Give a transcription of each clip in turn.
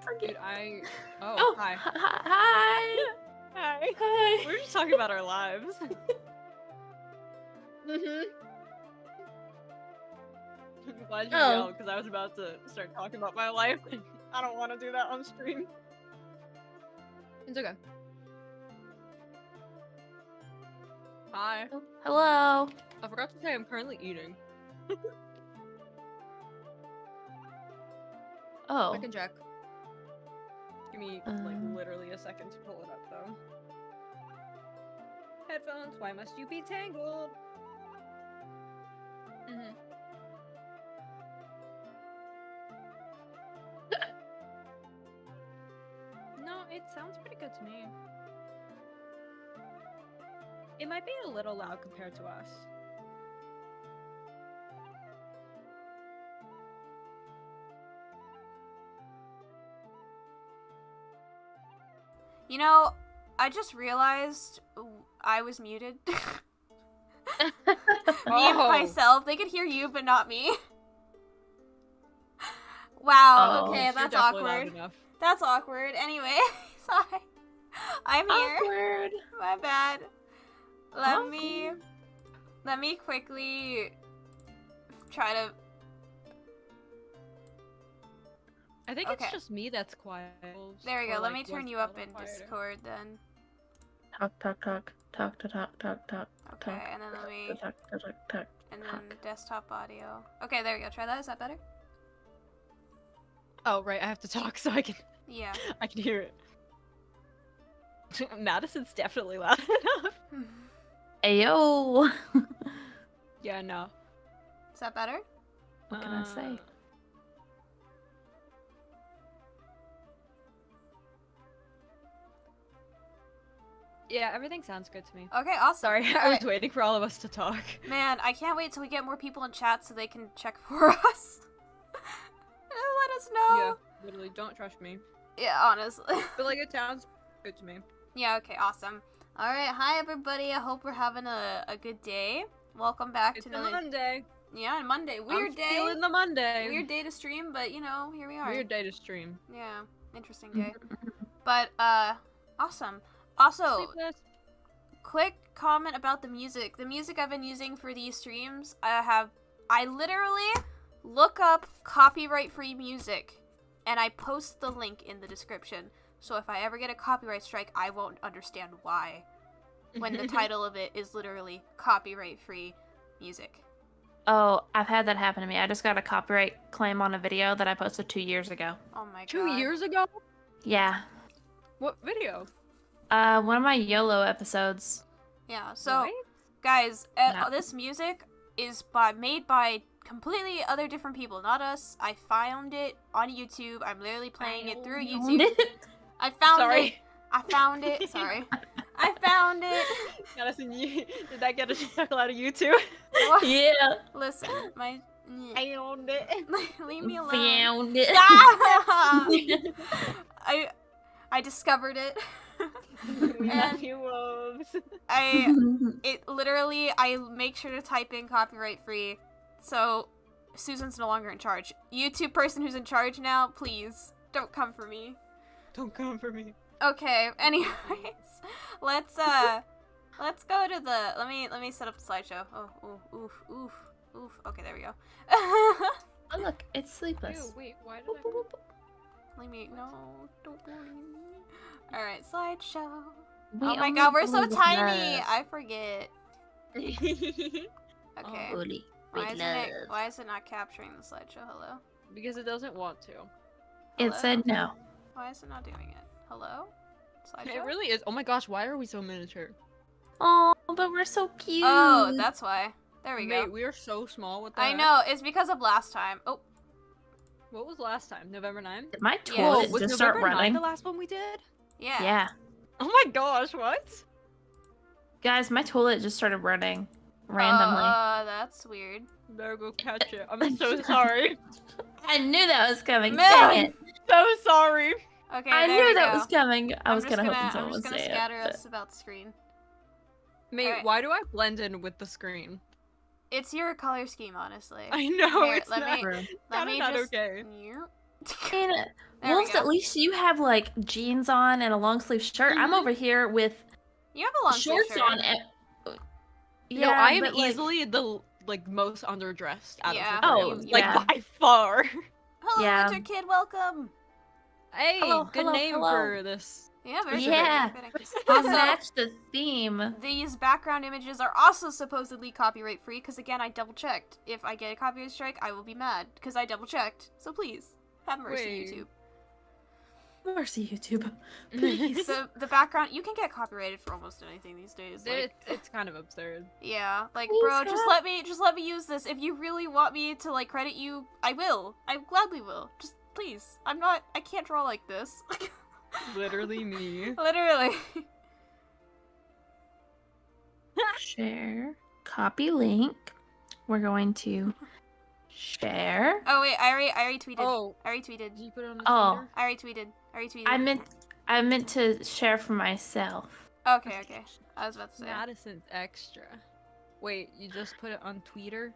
Forget. Dude, Oh, hi. Hi. Hi. Hi. We're just talking about our lives. I'm glad you yelled, because I was about to start talking about my life. I don't want to do that on stream. It's okay. Hi. Oh, hello. I forgot to say I'm currently eating. Oh. I can check. Give me, like, literally a second to pull it up, though. Headphones, why must you be tangled? No, it sounds pretty good to me. It might be a little loud compared to us. You know, I just realized I was muted. Me myself. They could hear you, but not me. Wow, okay, that's awkward. That's awkward. Anyway, sorry. I'm here. Awkward. My bad. Let me quickly try to... I think it's just me that's quiet. There we go. Let me turn you up in Discord then. Talk, talk, talk. Talk, talk, talk, talk, talk. Okay, and then let me... Talk, talk, talk, talk. And then desktop audio. Okay, there we go. Try that. Is that better? Oh, right. I have to talk so I can... Yeah. I can hear it. Madison's definitely loud enough. Ayo. Yeah, no. Is that better? What can I say? Yeah, everything sounds good to me. Okay, awesome. Sorry, I was waiting for all of us to talk. Man, I can't wait till we get more people in chat so they can check for us. Let us know. Yeah, literally, don't trust me. Yeah, honestly. But, like, it sounds good to me. Yeah, okay, awesome. Alright, hi everybody. I hope we're having a good day. Welcome back to another... Monday. Yeah, Monday. Weird day. Feeling the Monday. Weird day to stream, but, you know, here we are. Weird day to stream. Yeah, interesting day. But, awesome. Also, quick comment about the music. The music I've been using for these streams, I literally look up copyright-free music, and I post the link in the description. So if I ever get a copyright strike, I won't understand why. When the title of it is literally copyright-free music. Oh, I've had that happen to me. I just got a copyright claim on a video that I posted 2 years ago. Oh my god. 2 years ago? Yeah. What video? One of my YOLO episodes. Yeah, so, What? guys, this music is made by completely other different people, not us. I found it on YouTube. I'm literally playing it through YouTube. I found it. I found it. Sorry. I found it. Madison, did that get a chuckle out of you too? What? Yeah. Listen, I found it. Leave me alone. Found it. I discovered it. And I make sure to type in copyright free, so Susan's no longer in charge. YouTube person who's in charge now, please don't come for me. Don't come for me. Okay. Anyways, let's go to the. Let me set up the slideshow. Oh, oof. Okay, there we go. Oh look, it's Sleepless. Ew, wait, why did I? Leave me. No, don't leave me. All right, slideshow. We Oh my only god, we're so with tiny. love. I forget. Okay. Only with Why is it not capturing the slideshow? Hello? Because it doesn't want to. It said no. Why is it not doing it? Hello? Slideshow? It really is. Oh my gosh, why are we so miniature? Oh, but we're so cute. Oh, that's why. There we go. Mate, we are so small with that. I know. It's because of last time. Oh. What was last time? November 9th? Did my toilet was just November start running? 9th the last one we did? Yeah. Yeah. Oh my gosh, what? Guys, my toilet just started running randomly. That's weird. Better go catch it. I'm so sorry. I knew that was coming. Man. Dang it. So sorry. Okay, I there knew we that go. was coming. I was I'm hoping someone just would gonna say scatter it. us about the screen. Mate, Alright. why do I blend in with the screen? It's your color scheme, honestly. I know, Here, it's let not, me kinda not just... okay. I mean, There we Wolves, go. at least you have like jeans on and a long sleeve shirt. I'm over here with You have a long sleeve shorts shirt. on. Yeah, No, I am but, like, easily the most underdressed out Yeah. of the three Oh, of us. yeah. Like by far. Hello, Yeah. Winter Kid. Welcome. Hey, Hello, good hello, name hello. for this. Yeah, very Yeah. fitting. to Also, match the theme. these background images are also supposedly copyright free because, again, I double checked. If I get a copyright strike, I will be mad because I double checked. So please, have mercy, Wait. YouTube. Mercy, YouTube. Please. The background, you can get copyrighted for almost anything these days. Like, It's kind of absurd. yeah, like, Please, bro, God. just let me use this. If you really want me to, like, credit you, I will. I gladly will. Just please. I can't draw like this. Literally me. Literally. Share. Copy link. We're going to share. Oh wait, I already tweeted. Oh, I already tweeted. did you put it on the Oh. Twitter? I already tweeted. I meant to share for myself. Okay. I was about to say. Madison's extra. Wait, you just put it on Twitter?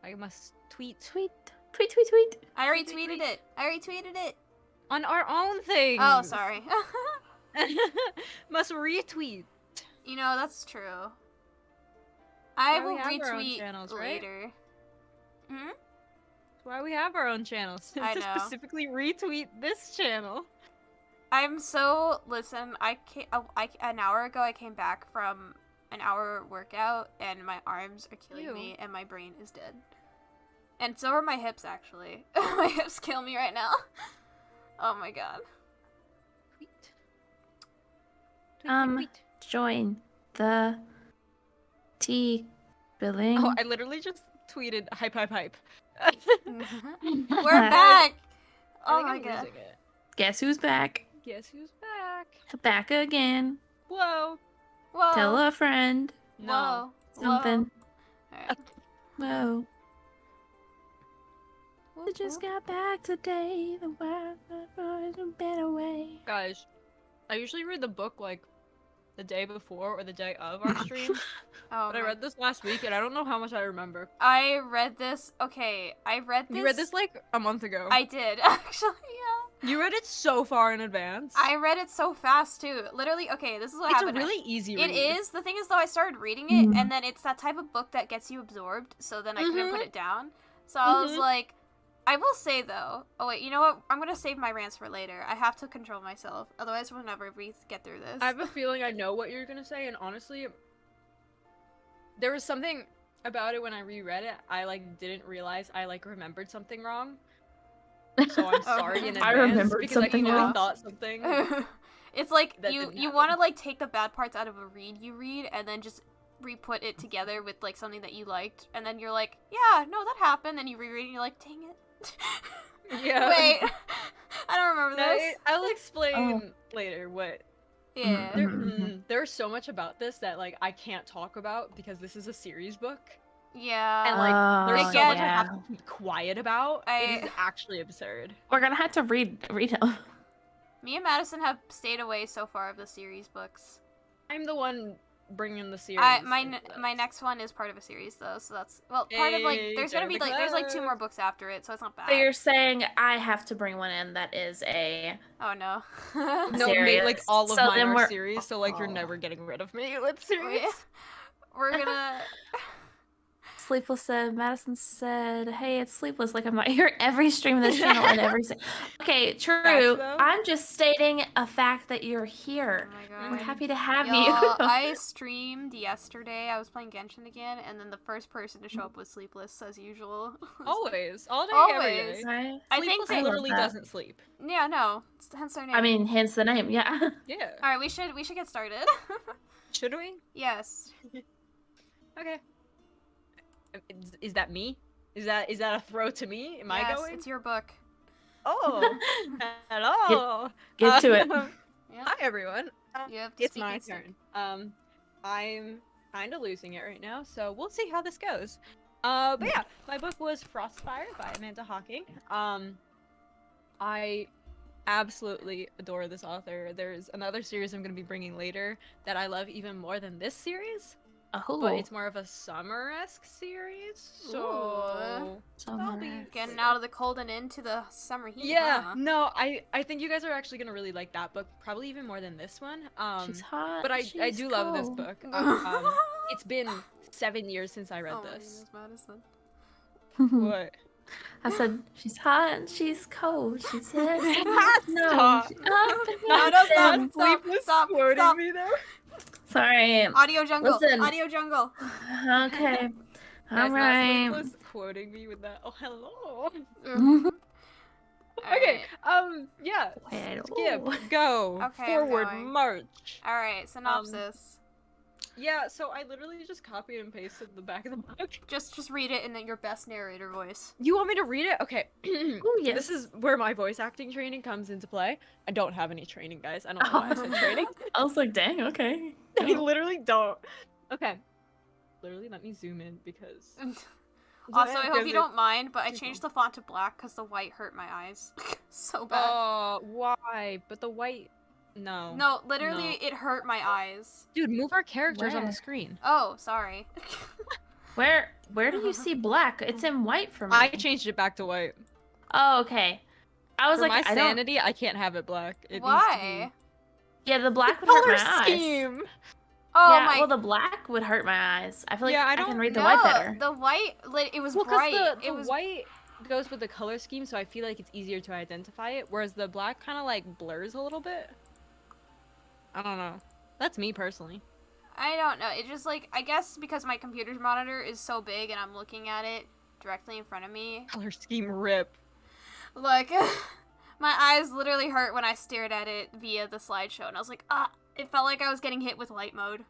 I must tweet Tweet. I already tweeted it. I already tweeted it. on our own thing. Oh, sorry. Must retweet. You know, that's true. I Why we will have our own retweet channels, right? later. Hmm? That's why we have our own channels. I to know. specifically retweet this channel. I'm so listen. An hour ago I came back from an hour workout and my arms are killing Ew. me and my brain is dead. And so are my hips actually. My hips kill me right now. Oh my god. Tweet. Tweet. Join the billing. Oh, I literally just tweeted hype. We're back. Oh my I'm god. losing it. Guess who's back? Guess who's back? Back again. Whoa. Whoa. Tell a friend. No. Whoa. Something. Whoa. Alright. Whoa. I just got back today. The world is a better way. Guys, I usually read the book like the day before or the day of our stream, Oh but I my- read this last week and I don't know how much I remember. I read this. Okay, I read this. You read this like a month ago. I did actually. Yeah. You read it so far in advance. I read it so fast too. Literally. Okay, this is what It's a happened. really easy read. It is. The thing is, though, I started reading it, and then it's that type of book that gets you absorbed. So then I couldn't put it down. So I was like, I will say though. Oh wait, you know what? I'm gonna save my rants for later. I have to control myself, otherwise we'll never get through this. I have a feeling I know what you're gonna say, and honestly, there was something about it when I reread it. I like didn't realize I like remembered something wrong. So I'm sorry in advance I remembered because something I totally wrong. thought something. It's like That you didn't you happen. want to like take the bad parts out of a read you read, and then just re-put it together with like something that you liked, and then you're like, yeah, no, that happened. Then you reread it, and you're like, dang it. Yeah. Wait, I don't remember No, this. I'll explain later what. Yeah. There's so much about this that like I can't talk about because this is a series book, Yeah. and like there's so much I yeah. have to keep quiet about. It is actually absurd. We're gonna have to read them. Me and Madison have stayed away so far of the series books. I'm the one bringing the series. My next one is part of a series though, so that's part of like Hey, there's gonna be join the like there's like 2 club. more books after it, so it's not bad. So you're saying I have to bring one in that is a Oh no. No, Serious. like all of So mine then are we're- series, so like you're Oh. never getting rid of me with series. We're gonna. Sleepless said, Madison said, hey, it's Sleepless. Like, I'm not here every stream of this channel and every... Okay, true. Facts, though. I'm just stating a fact that you're here. Oh my god. We're happy to have Y'all, you. I streamed yesterday. I was playing Genshin again, and then the first person to show up was Sleepless as usual. Always, all day, Always. every day. Right? I think Sleepless they- literally I love that. doesn't sleep. Yeah, no. Hence their name. I mean, hence the name, yeah. Yeah. All right, we should get started. Should we? Yes. Okay. Is that me? Is that a throw to me? Am I Yes, going? it's your book. Oh, hello. Get to it. Yep. Hi everyone. You have to It's speak my instant. turn. I'm kind of losing it right now, so we'll see how this goes. But yeah, my book was FROSTFIRE by Amanda Hocking. I absolutely adore this author. There's another series I'm going to be bringing later that I love even more than this series. Oh, but it's more of a summer-esque series. So that'll be Getting out of the cold and into the summer heat. yeah. Huh? No, I think you guys are actually gonna really like that book, probably even more than this one. She's hot. But I she's do love this cold. book. It's been 7 years since I read this. My goodness, Madison. What? I said she's hot and she's cold. She says no. Stop. No, stop. Sleepless Stop. quoting Stop. me though. Sorry. Audio jungle. Listen. Audio jungle. Okay. All Guys, not right. Sleepless quoting me with that. Oh, hello. Alright. Okay. Yeah. Wait, Skip. ooh. Go. Okay, I'm Forward. going. March. Alright, synopsis. Yeah. So I literally just copied and pasted the back of the book. Just read it in your best narrator voice. You want me to read it? Okay. Oh yes. This is where my voice acting training comes into play. I don't have any training, guys. I don't know why I said training. I was like, dang. Okay. I literally don't. Okay. Literally, let me zoom in because. Also, I hope you don't mind, but I too changed the font to black because the white hurt my eyes so bad. Oh, why? But the white. No. No, literally, it hurt my eyes. Dude, move our characters on Where? the screen. Oh, sorry. Where do you see black? It's in white for me. I changed it back to white. Oh, okay. I was For like, my I don't. sanity, I can't have it black. It Why? Yeah, the black needs would to be hurt color my eyes. scheme. Oh Yeah, my. well, the black would hurt my eyes. I feel like Yeah, I I can don't read the no, white better. the white, like, it was Well, bright. because the it was white goes with the color scheme, so I feel like it's easier to identify it, whereas the black kind of like blurs a little bit. I don't know. That's me personally. I don't know. It just like I guess because my computer's monitor is so big and I'm looking at it directly in front of me. Color scheme rip. Like my eyes literally hurt when I stared at it via the slideshow, and I was like, ah! It felt like I was getting hit with light mode.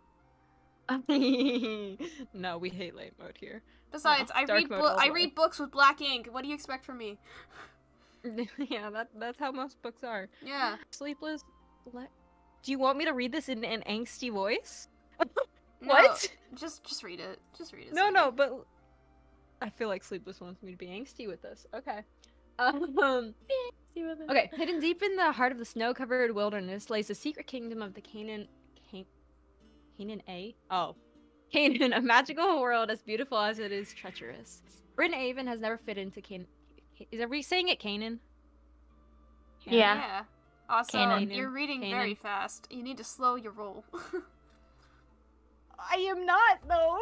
No, we hate light mode here. Besides, No, dark mode all I the way. read books with black ink. What do you expect from me? Yeah, that's how most books are. Yeah. Sleepless. Do you want me to read this in an angsty voice? No, What? Just read it. Just read it. No, sweetie. no, but I feel like Sleepless wants me to be angsty with this. Okay. Okay. Hidden deep in the heart of the snow-covered wilderness lays the secret kingdom of the Canaan, a magical world as beautiful as it is treacherous. Bryn Avon has never fit into Canaan. Are we saying it Canaan? Yeah. Yeah. Also, Kanan. you're reading very fast. You need to slow your roll. I am not though.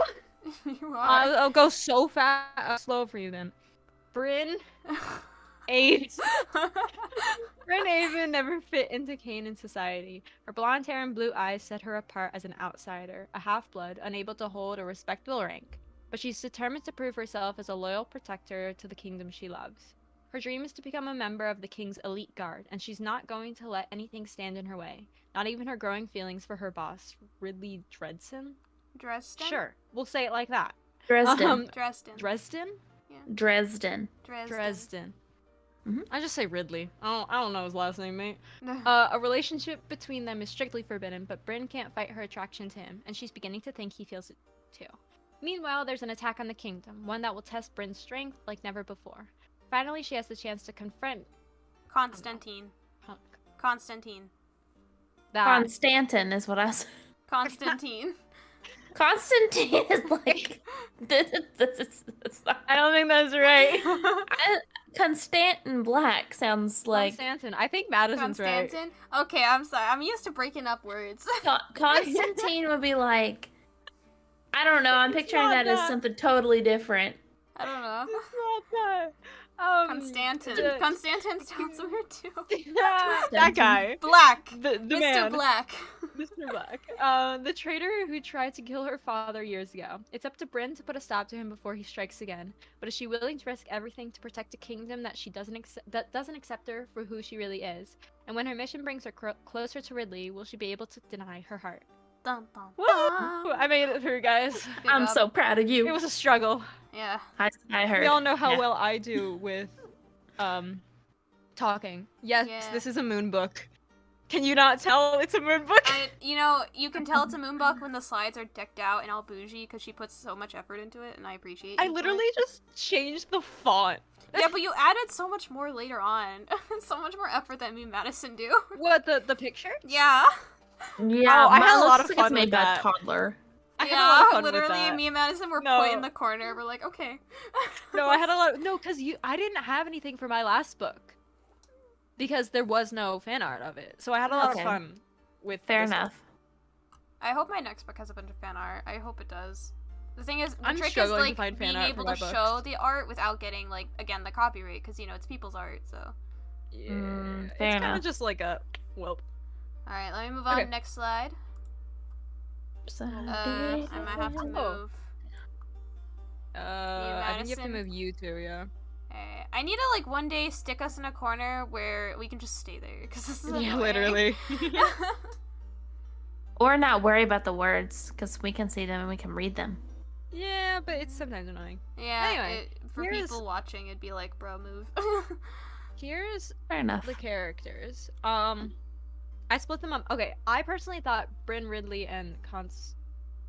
You are. I'll go so fast, slow for you then. Bryn Avon never fit into Canaan society. Her blonde hair and blue eyes set her apart as an outsider, a half-blood, unable to hold a respectable rank. But she's determined to prove herself as a loyal protector to the kingdom she loves. Her dream is to become a member of the king's elite guard, and she's not going to let anything stand in her way. Not even her growing feelings for her boss, Ridley Dresden? Dresden? Sure, we'll say it like that. Dresden. Dresden. Dresden? Dresden. Dresden. Mhm. I just say Ridley. I don't know his last name, mate. A relationship between them is strictly forbidden, but Bryn can't fight her attraction to him, and she's beginning to think he feels it too. Meanwhile, there's an attack on the kingdom, one that will test Bryn's strength like never before. Finally, she has the chance to confront Constantine. Hunk. Constantine. That. Constantin is what I said. Constantine. Constantine is like this not, I don't think that's right. Constantin Black sounds like Constantin. I think Madison's right. Constantin? Okay, I'm sorry. I'm used to breaking up words. Constantine would be like, I don't know. I'm It's picturing not that as that. something totally different. I don't know. It's not that. Constantin. Constantin sounds weird too. That guy. Black. The Mr. man. Black. Mr. Black. The traitor who tried to kill her father years ago. It's up to Bryn to put a stop to him before he strikes again. But is she willing to risk everything to protect a kingdom that doesn't accept her for who she really is? And when her mission brings her closer to Ridley, will she be able to deny her heart? Dun, dun, Woo! dun. I made it through, guys. Good I'm job. so proud of you. It was a struggle. Yeah. I heard. We all know how Yeah. well I do with talking. Yes, Yeah. this is a moon book. Can you not tell it's a moon book? You know, you can tell it's a moonbuck when the slides are decked out and all bougie because she puts so much effort into it, and I appreciate I you for literally it. just changed the font. Yeah, but you added so much more later on. So much more effort than me and Madison do. What, the picture? Yeah. Yeah, Oh, I mine had a lot looks of like fun it's made with by that. a toddler. I I had a lot of fun literally, with that. me and Madison were No. put in the corner. We're like, okay. No, I had a lot. No, because I didn't have anything for my last book because there was no fan art of it. So I had a lot of Okay. fun with. Fair this one. enough. I hope my next book has a bunch of fan art. I hope it does. The thing is, the I'm trick is struggling to like find fan being art able for to my show books. the art without getting like again the copyright because you know it's people's art. So. Yeah, fair it's kind enough. of just like a well. All right, let me move on. Okay. Next slide. I might have to move. I think you have to Madison? move you two, yeah. I need to like one day stick us in a corner where we can just stay there because this is Yeah, annoying. literally. Or not worry about the words, because we can see them and we can read them. Yeah, but it's sometimes annoying. Yeah, Anyway, for here's- people watching, it'd be like, bro, move. Here's Fair enough. the characters. I split them up. Okay, I personally thought Bryn Ridley and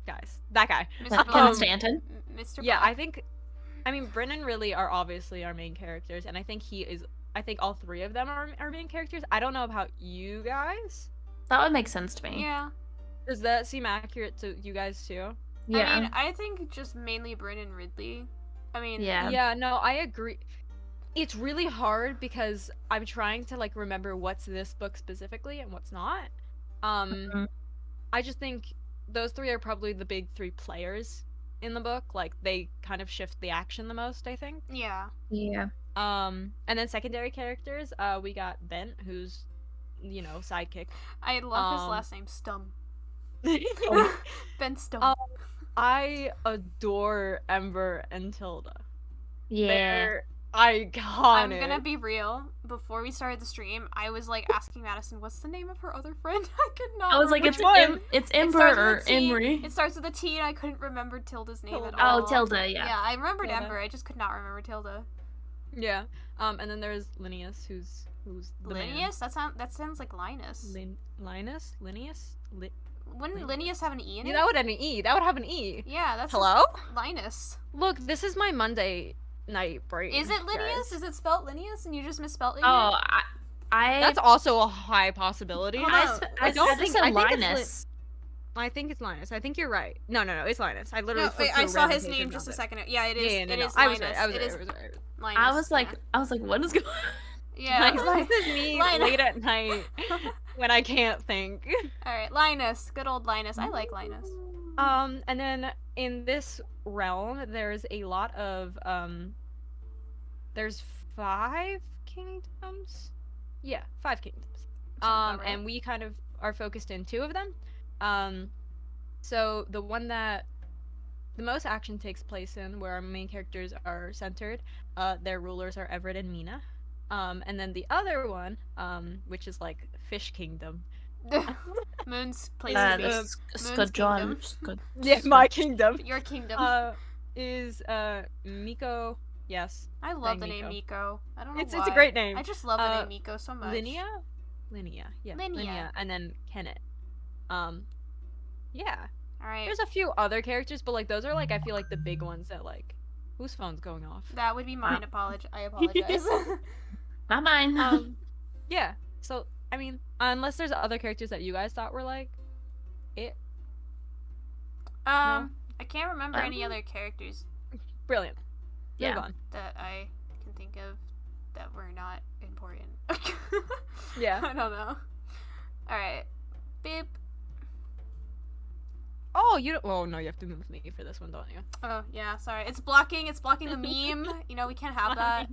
that guy. Mr. Ken Black. Stanton. Mr. Yeah, Black. I mean, Bryn and Ridley are obviously our main characters, and I think I think all three of them are our main characters. I don't know about you guys. That would make sense to me. Yeah. Does that seem accurate to you guys too? Yeah. I mean, I think just mainly Bryn and Ridley. I mean, Yeah. Yeah, no, I agree. It's really hard because I'm trying to like remember what's this book specifically and what's not. Mhm. I just think those three are probably the big three players in the book. Like they kind of shift the action the most, I think. Yeah. Yeah. And then secondary characters, we got Bent, who's, you know, sidekick. I love his Um, last name, Stum. Ben Stum. Um, I adore Ember and Tilda. Yeah. They're iconic. I'm gonna be real. Before we started the stream, I was like asking Madison, "What's the name of her other friend?" I could not. I was like, remember. it's It Ember starts with or a T. Emery. It starts with a T, and I couldn't remember Tilda's name at Tilda. all. Oh, Tilda, Yeah, yeah. I remembered Tilda. Ember. I just could not remember Tilda. Yeah. And then there's Linnaeus, who's the Linnaeus? That sounds like Linus. man. Linus? Wouldn't Linnaeus have an E in it? Yeah, that would have an E. That would have an E. Yeah, that's Hello? just Linus. Look, this is my Monday night brain. Is it Linnaeus? guys. Is it spelled Linnaeus and you just misspelled it? Oh, I That's also a high possibility. Hold I, on. sp- I I don't don't think- think I think it's Linus. I think it's Linus. I think you're right. No, it's Linus. I literally No, wait, flipped I to a saw random his page name and just a found it. second. Yeah, it is. Yeah, no, It no. is I was Linus. right. I was It right. is I was right. Linus. I was like, yeah. what is going? Yeah. This is me Linus. late at night when I can't think. All right, Linus. Good old Linus. I like Linus. And then in this realm, there's a lot of there's 5 kingdoms. Yeah, 5 kingdoms. Sounds about right. And we kind of are focused in 2 of them. So the one that the most action takes place in, where our main characters are centered, their rulers are Everett and Mina. And then the other one, which is like Fish Kingdom. Moon's place Uh, to the be. s- Moon's kingdom. Yeah, my kingdom. Your kingdom. Is Miko? Yes. I love the Miko. name Miko. I don't know It's why. a great name. I just love the name Miko so much. Linnea, yeah. Linnea. And then Kenneth. Yeah. All right. There's a few other characters, but like those are like I feel like the big ones that like whose phone's going off. That would be mine. I apologize. Not mine. Yeah. So I mean, unless there's other characters that you guys thought were like it. I can't remember any other characters Brilliant. Yeah. Move on. that I can think of that were not important. Yeah. I don't know. All right. Beep. Oh, you don't. Oh no, you have to move me for this one, don't you? Oh yeah, sorry. It's blocking the meme. You know we can't have that.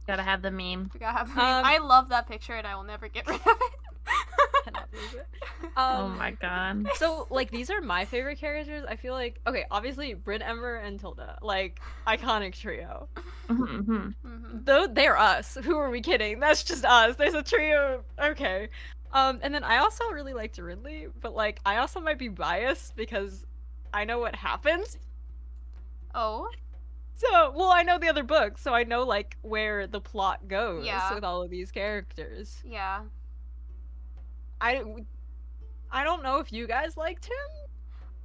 Gotta have the meme. We gotta have the meme. I love that picture and I will never get rid of it. Cannot believe it. Oh my god. So, like, these are my favorite characters. I feel like, okay, obviously, Bryn, Ember, and Tilda. Like, iconic trio. Mhm. Though they're us. Who are we kidding? That's just us. There's a trio. Okay. And then I also really liked Ridley, but, like, I also might be biased because I know what happens. Oh. So, well, I know the other books, so I know, like, where the plot goes Yeah. with all of these characters. Yeah. I don't know if you guys liked him.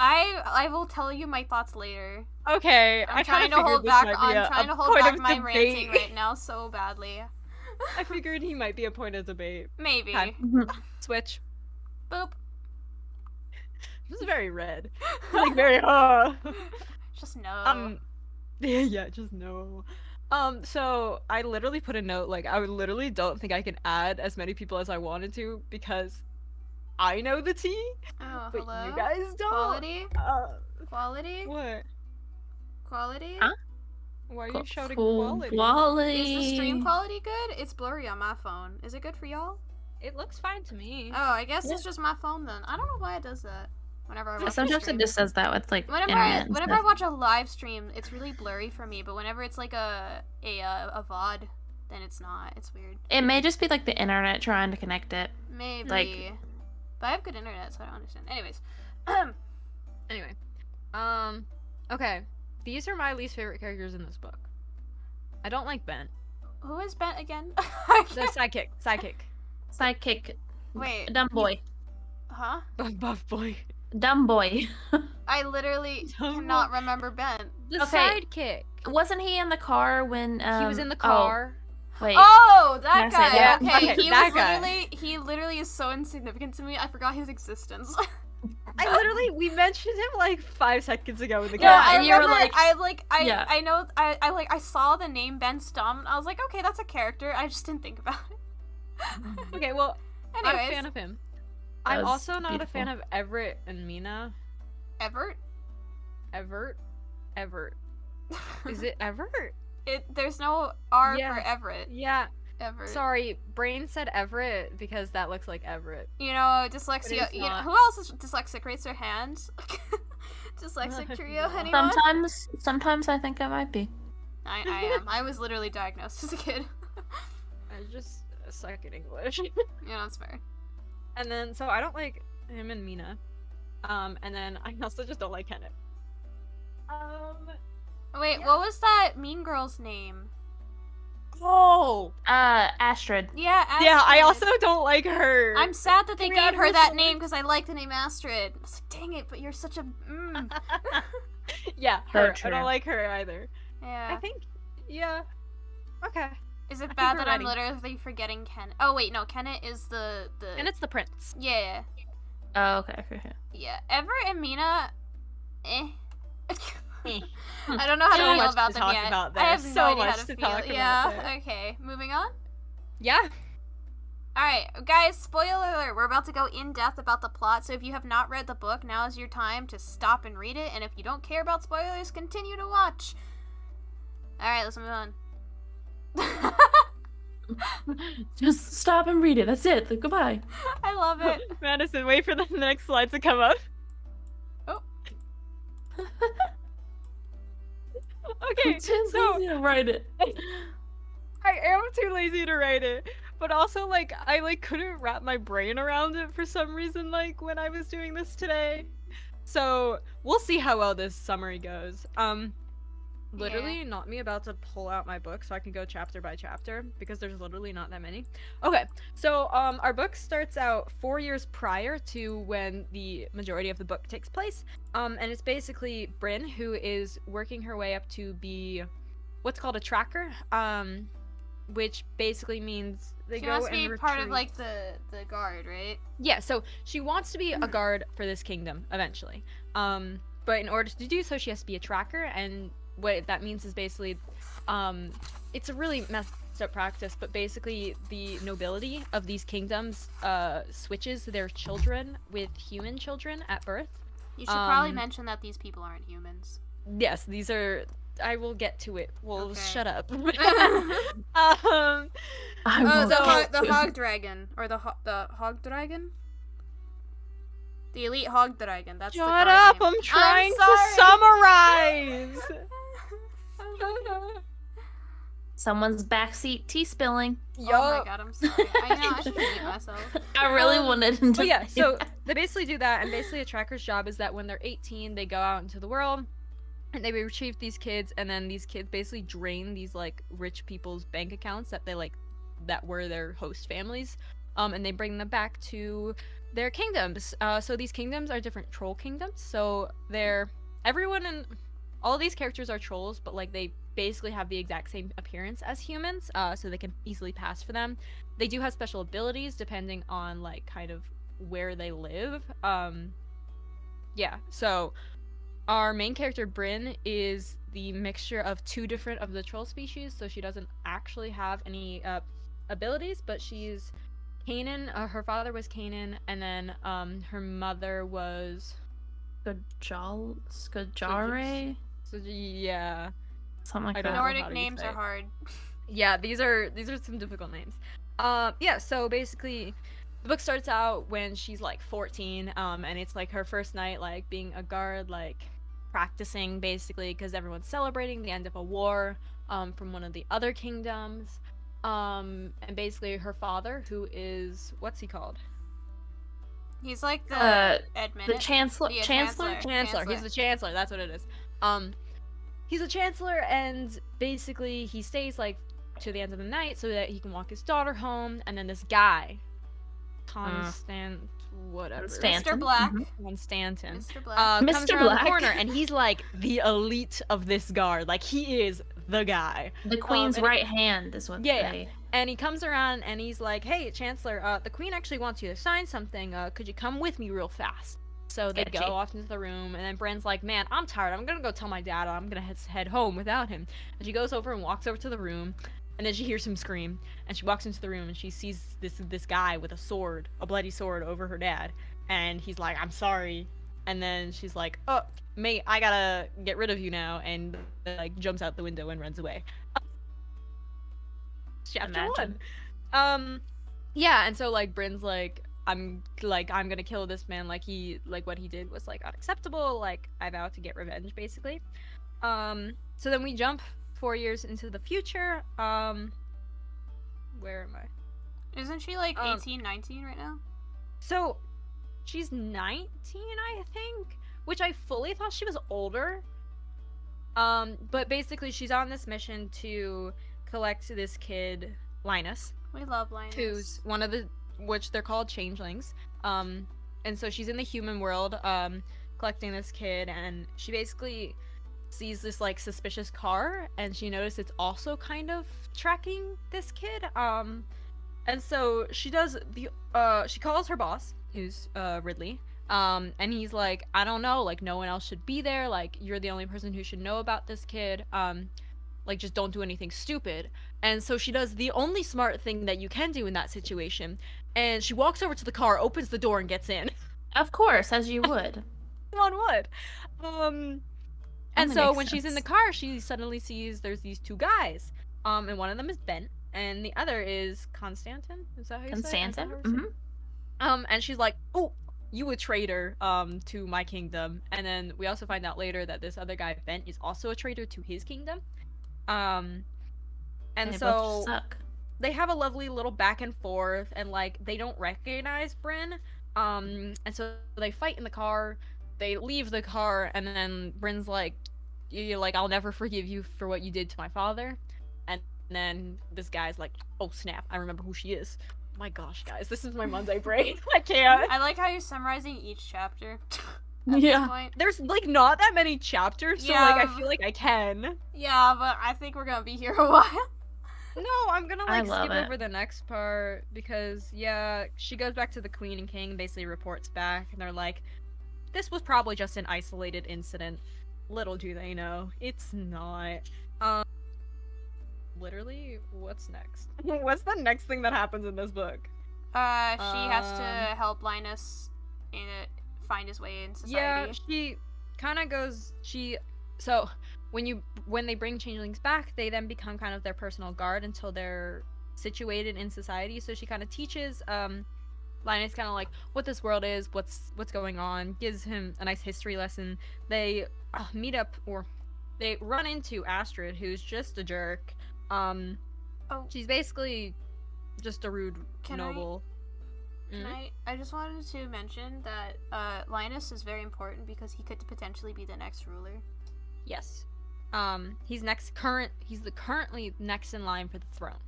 I will tell you my thoughts later. Okay, I'm I trying kinda to hold figured this back. might be I'm a trying to hold point back of my debate. ranting right now so badly. I figured he might be a point of debate. Maybe. Okay. Switch. Boop. This is very red. Like very Just no. yeah, just no. So I literally put a note, like I literally don't think I can add as many people as I wanted to because I know the tea, Oh, but hello? you guys don't. Quality? Quality? What? Quality? Huh? Why are you shouting Quality. quality? Is the stream quality good? It's blurry on my phone. Is it good for y'all? It looks fine to me. Oh, I guess it's just my phone then. I don't know why it does that. Whenever I watch Sometimes it just says that with like internet. Whenever I watch a live stream, it's really blurry for me. But whenever it's like a VOD, then it's not. It's weird. It may just be like the internet trying to connect it. Maybe. Like, but I have good internet, so I don't understand. Anyways. Anyway. Okay. These are my least favorite characters in this book. I don't like Ben. Who is Bent again? The sidekick. Sidekick. Wait. Dumb boy. Huh? Buff boy. Dumb boy. I literally cannot remember Bent. The Okay. sidekick. Wasn't he in the car when He was in the car. Oh, wait. Oh, that Can I say guy. that? Okay, Okay, he that was guy. he literally is so insignificant to me. I forgot his existence. We mentioned him like 5 seconds ago in the Yeah, game. and you were remember, like- yeah. I know, I saw the name Ben Stum, and I was like, okay, that's a character. I just didn't think about it. Okay, well, Anyways, I'm a fan of him. That I'm was also not beautiful. a fan of Everett and Mina. Everett? Everett. Is it Everett? There's no R Yeah. for Everett. Yeah. Everett. Sorry, Brain said Everett because that looks like Everett. You know, dyslexia. it's You know, not. who else is dyslexic? Raise their hands. Dyslexic trio. No. Anyone? Sometimes I think I might be. I am. I was literally diagnosed as a kid. I just suck at English. Yeah, that's fair. And then, so I don't like him and Mina. And then I also just don't like Kenneth. Wait, Yeah. what was that Mean Girl's name? Oh! Astrid. Yeah, Astrid. Yeah, I also don't like her. I'm sad that they Can we add gave her her that to name the because I like the name Astrid. I was like, dang it, but you're such a. Yeah, So her. I true. don't like her either. Yeah. I think, yeah. Okay. Is it think bad we're that I'm ready. literally literally forgetting Ken? Oh wait, no, Kenneth is the. And it's the prince. Yeah. Oh, okay. Yeah. Everett and Mina. Eh. Eh. I don't know how So to feel much about to them talk yet. about I there. have So no idea much how to to feel. talk about Yeah. there. Okay. Moving on. Yeah. Alright, guys, spoiler alert, we're about to go in depth about the plot, so if you have not read the book, now is your time to stop and read it, and if you don't care about spoilers, continue to watch. Alright, let's move on. Just stop and read it. That's it. Like, goodbye. I love it. Madison, wait for the next slide to come up. Oh. Okay, so yeah, write it. I am too lazy to write it, but also like I couldn't wrap my brain around it for some reason like when I was doing this today. So we'll see how well this summary goes. Literally not me about to pull out my book so I can go chapter by chapter because there's literally not that many. Okay, so our book starts out 4 years prior to when the majority of the book takes place. And it's basically Bryn who is working her way up to be what's called a tracker. Which basically means they She go must and be part of, retrieve- like, the guard, right? Yeah, so she wants to be a guard for this kingdom eventually. But in order to do so, she has to be a tracker, and what that means is basically, it's a really messed up practice, but basically the nobility of these kingdoms switches their children with human children at birth. You should probably mention that these people aren't humans. Yes, these are. I will get to it. Well, Okay. shut up. I Oh, won't the get to- hog dragon. Or the hog dragon? The elite hog dragon. That's the Shut guard up! name. I'm trying sorry. to summarize. Someone's backseat tea spilling. Oh my god, I'm sorry. I know, I should mute myself. I really wanted to. But yeah, say so that. they basically do that, and basically a tracker's job is that when they're 18, they go out into the world, and they retrieve these kids, and then these kids basically drain these like rich people's bank accounts that were their host families, and they bring them back to their kingdoms. So these kingdoms are different troll kingdoms. So everyone in all of these characters are trolls, but like they basically have the exact same appearance as humans, so they can easily pass for them. They do have special abilities depending on like kind of where they live. yeah, so our main character Bryn is the mixture of two different of the troll species, so she doesn't actually have any abilities, but she's Canaan. Her father was Canaan, and then her mother was Skajare? So yeah, Something like I don't that. know how Nordic to names say are it. hard. Yeah, these are some difficult names. Yeah, so basically the book starts out when she's like 14, and it's like her first night like being a guard, like practicing basically because everyone's celebrating the end of a war from one of the other kingdoms. And basically her father, who is what's he called? He's like the The Chancellor. Yeah, Chancellor. Chancellor. He's the Chancellor. That's what it is. He's a Chancellor, and basically he stays like to the end of the night so that he can walk his daughter whome. And then this guy, whatever, Mr. Black. Constantin, Mr. Black. comes Mr. around Black. the corner, and he's like the elite of this guard. Like he is the guy. The Queen's and right hand is what they. And he comes around and he's like, "Hey, Chancellor, the Queen actually wants you to sign something. Could you come with me real fast?" So they go off into the room, and then Bran's like, "Man, I'm tired. I'm gonna go tell my dad. I'm gonna head home without him." And she goes over and walks over to the room, and then she hears him scream, and she walks into the room and she sees this guy with a sword, a bloody sword, over her dad, and he's like, "I'm sorry." And then she's like, "Oh, mate, I gotta get rid of you now," and like jumps out the window and runs away. Chapter 1. Yeah, and so like Bryn's like, I'm gonna kill this man, like what he did was like unacceptable, like I vow to get revenge basically. So then we jump 4 years into the future. Where am I? Isn't she like 18, 19 right now? So she's 19, I think, which I fully thought she was older. But basically she's on this mission to collect this kid, Linus. We love Linus. Who's one of the, which they're called changelings. And so she's in the human world, collecting this kid, and she basically sees this like suspicious car, and she notices it's also kind of tracking this kid. And so she does the she calls her boss, who's Ridley. And he's like, "I don't know, like no one else should be there, like you're the only person who should know about this kid. Like just don't do anything stupid." And so she does the only smart thing that you can do in that situation, and she walks over to the car, opens the door, and gets in. Of course, as you would. One would. And That so makes when she's in sense. the car, she suddenly sees there's these two guys. And one of them is Bent, and the other is Constantin. Is that how you say it? Is that Constantin. how you say it? And she's like, "Oh, you a traitor to my kingdom." And then we also find out later that this other guy, Bent, is also a traitor to his kingdom. And They so both suck. they have a lovely little back and forth, and like they don't recognize Bryn. And so they fight in the car. They leave the car, and then Bryn's like, "You're like, I'll never forgive you for what you did to my father." And then this guy's like, "Oh snap, I remember who she is." My gosh, guys, this is my Monday brain. I can't. I like how you're summarizing each chapter. Yeah. This point. There's like not that many chapters, so like I feel like I can. Yeah, but I think we're gonna be here a while. No, I'm gonna I like love skip it. over the next part because yeah, she goes back to the Queen and King, basically reports back, and they're like, "This was probably just an isolated incident." Little do they know, it's not. Literally, what's next? What's the next thing that happens in this book? She has to help Linus find his way in society. Yeah, she kind of goes. So when they bring changelings back, they then become kind of their personal guard until they're situated in society. So she kind of teaches Linus kind of like what this world is, what's going on, gives him a nice history lesson. They meet up, or they run into Astrid, who's just a jerk. She's basically just a rude noble. I just wanted to mention that Linus is very important because he could potentially be the next ruler. Yes. He's currently next in line for the throne.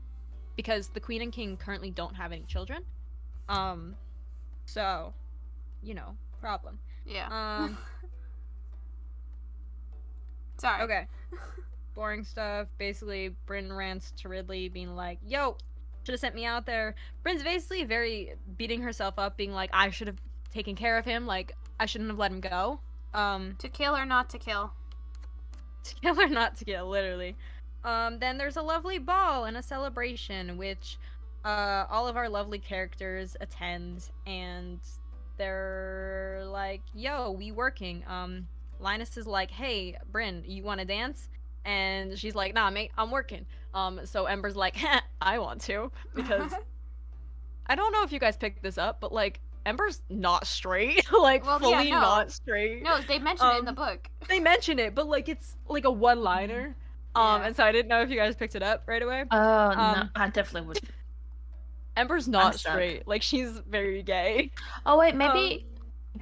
Because the Queen and King currently don't have any children. So, problem. Yeah. Sorry. Okay. Boring stuff. Basically, Bryn rants to Ridley, being like, "Yo, should have sent me out there." Bryn's basically very beating herself up, being like, "I should have taking care of him. Like, I shouldn't have let him go. To kill or not to kill? To kill or not to kill, literally. Then there's a lovely ball and a celebration, which all of our lovely characters attend, and they're like, yo, we working. Linus is like, hey, Bryn, you want to dance? And she's like, nah, mate, I'm working. So Ember's like, I want to, because I don't know if you guys picked this up, but like, Ember's not straight. Like, well, fully yeah, no. not straight. No, they mention it in the book. They mention it, but like, it's like a one-liner. And so I didn't know if you guys picked it up right away. Oh, no, I definitely would. Ember's not straight. Like, she's very gay. Oh, wait, maybe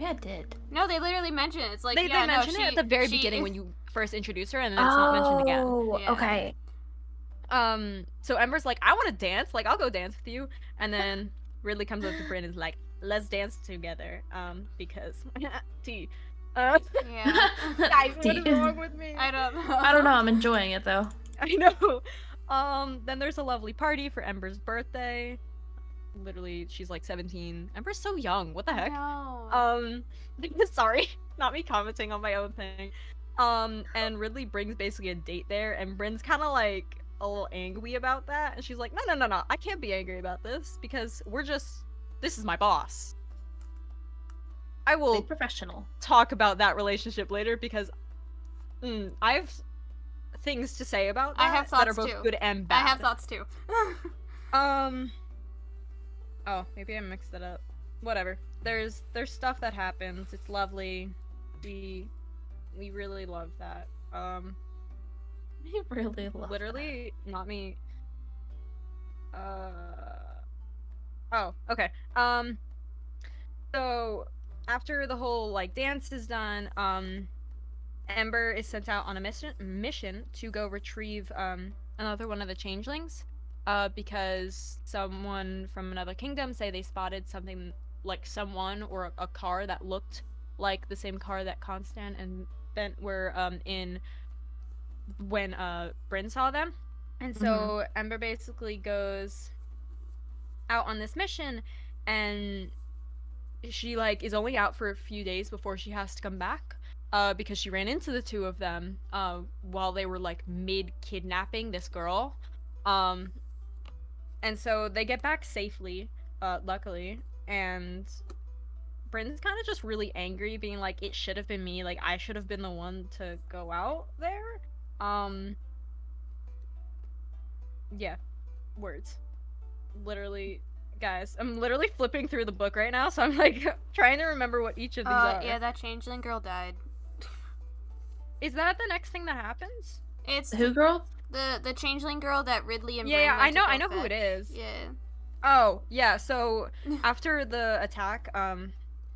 I did. No, they literally mention it. It's like, they mention it at the very beginning when you first introduce her, and then it's not mentioned again. Oh, okay. So Ember's like, I want to dance. Like, I'll go dance with you. And then Ridley comes up to Bryn and is like, let's dance together. Because T. Yeah. Guys, what is wrong with me? I don't know. I don't know. I'm enjoying it though. I know. Then there's a lovely party for Ember's birthday. Literally, she's like 17. Ember's so young. What the heck? No. Sorry, not me commenting on my own thing. And Ridley brings basically a date there, and Bryn's kind of like a little angry about that, and she's like, no, I can't be angry about this because this is my boss. I will be professional. Talk about that relationship later because I have things to say about that. I have thoughts that are both too. good and bad. I have thoughts too. Oh, maybe I mixed it up. Whatever. There's stuff that happens. It's lovely. We really love that. We really love literally that. Not me. Oh, okay. So after the whole like dance is done, Ember is sent out on a mission to go retrieve another one of the changelings. Because someone from another kingdom say they spotted something like someone or a car that looked like the same car that Constant and Bent were in when Bryn saw them. And so Ember basically goes out on this mission, and she like is only out for a few days before she has to come back because she ran into the two of them while they were like mid-kidnapping this girl. And so they get back safely, luckily, and Bryn's kind of just really angry, being like, it should have been me, like, I should have been the one to go out there. Yeah, words. Literally, guys, I'm literally flipping through the book right now, so I'm, like, trying to remember what each of these are. Yeah, that changeling girl died. Is that the next thing that happens? It's who girl? The changeling girl that Ridley and yeah, Bryn I know who it is. Yeah. Oh, yeah, so after the attack,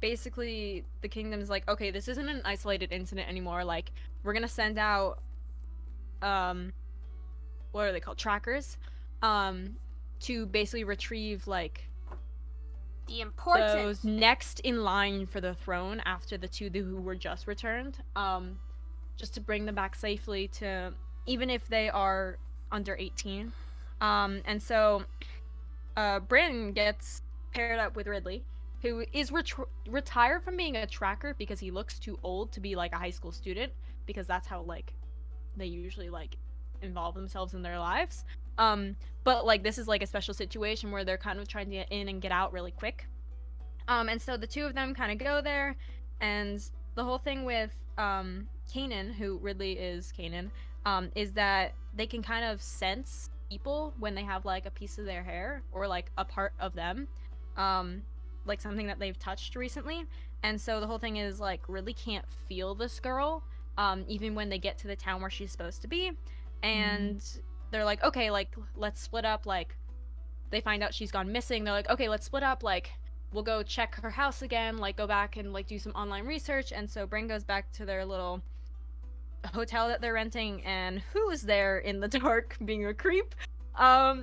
basically the kingdom's like, okay, this isn't an isolated incident anymore, like, we're gonna send out, what are they called? Trackers, to basically retrieve, like, the important those next in line for the throne after the two who were just returned, just to bring them back safely to, even if they are under 18. And so Bryn gets paired up with Ridley, who is retired from being a tracker because he looks too old to be like a high school student, because that's how like they usually like involve themselves in their lives. But like this is like a special situation where they're kind of trying to get in and get out really quick. And so the two of them kind of go there, and the whole thing with Kanan, who Ridley is Kanan, is that they can kind of sense people when they have like a piece of their hair or like a part of them, like something that they've touched recently. And so the whole thing is like Ridley can't feel this girl, even when they get to the town where she's supposed to be. And they're like, okay, like let's split up. Like they find out she's gone missing. They're like, okay, let's split up. Like we'll go check her house again, like go back and like do some online research. And so Bryn goes back to their little hotel that they're renting, and who is there in the dark being a creep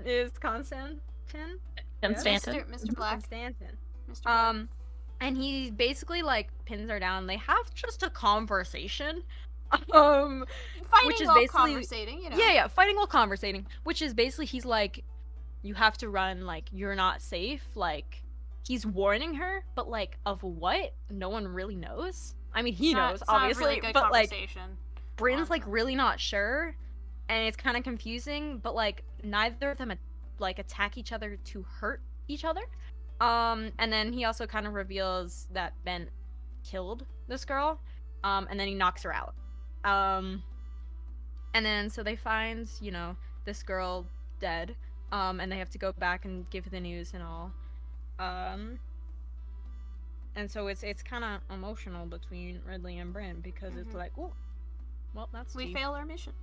is Constantine. Mr. Black. Constantine. Mr. Black. And he basically like pins her down. They have just a conversation, fighting which is while basically conversating, you know. Yeah, fighting while conversating, which is basically he's like, you have to run, like you're not safe, like he's warning her, but like of what? No one really knows. I mean, he knows, it's not a obviously, really good but like conversation. Bryn's like really not sure, and it's kind of confusing. But like neither of them like attack each other to hurt each other. And then he also kind of reveals that Ben killed this girl, and then he knocks her out. And then so they find, you know, this girl dead, and they have to go back and give the news and all. And so it's kind of emotional between Ridley and Bryn because it's like, oh, well, that's we cheap. fail our mission.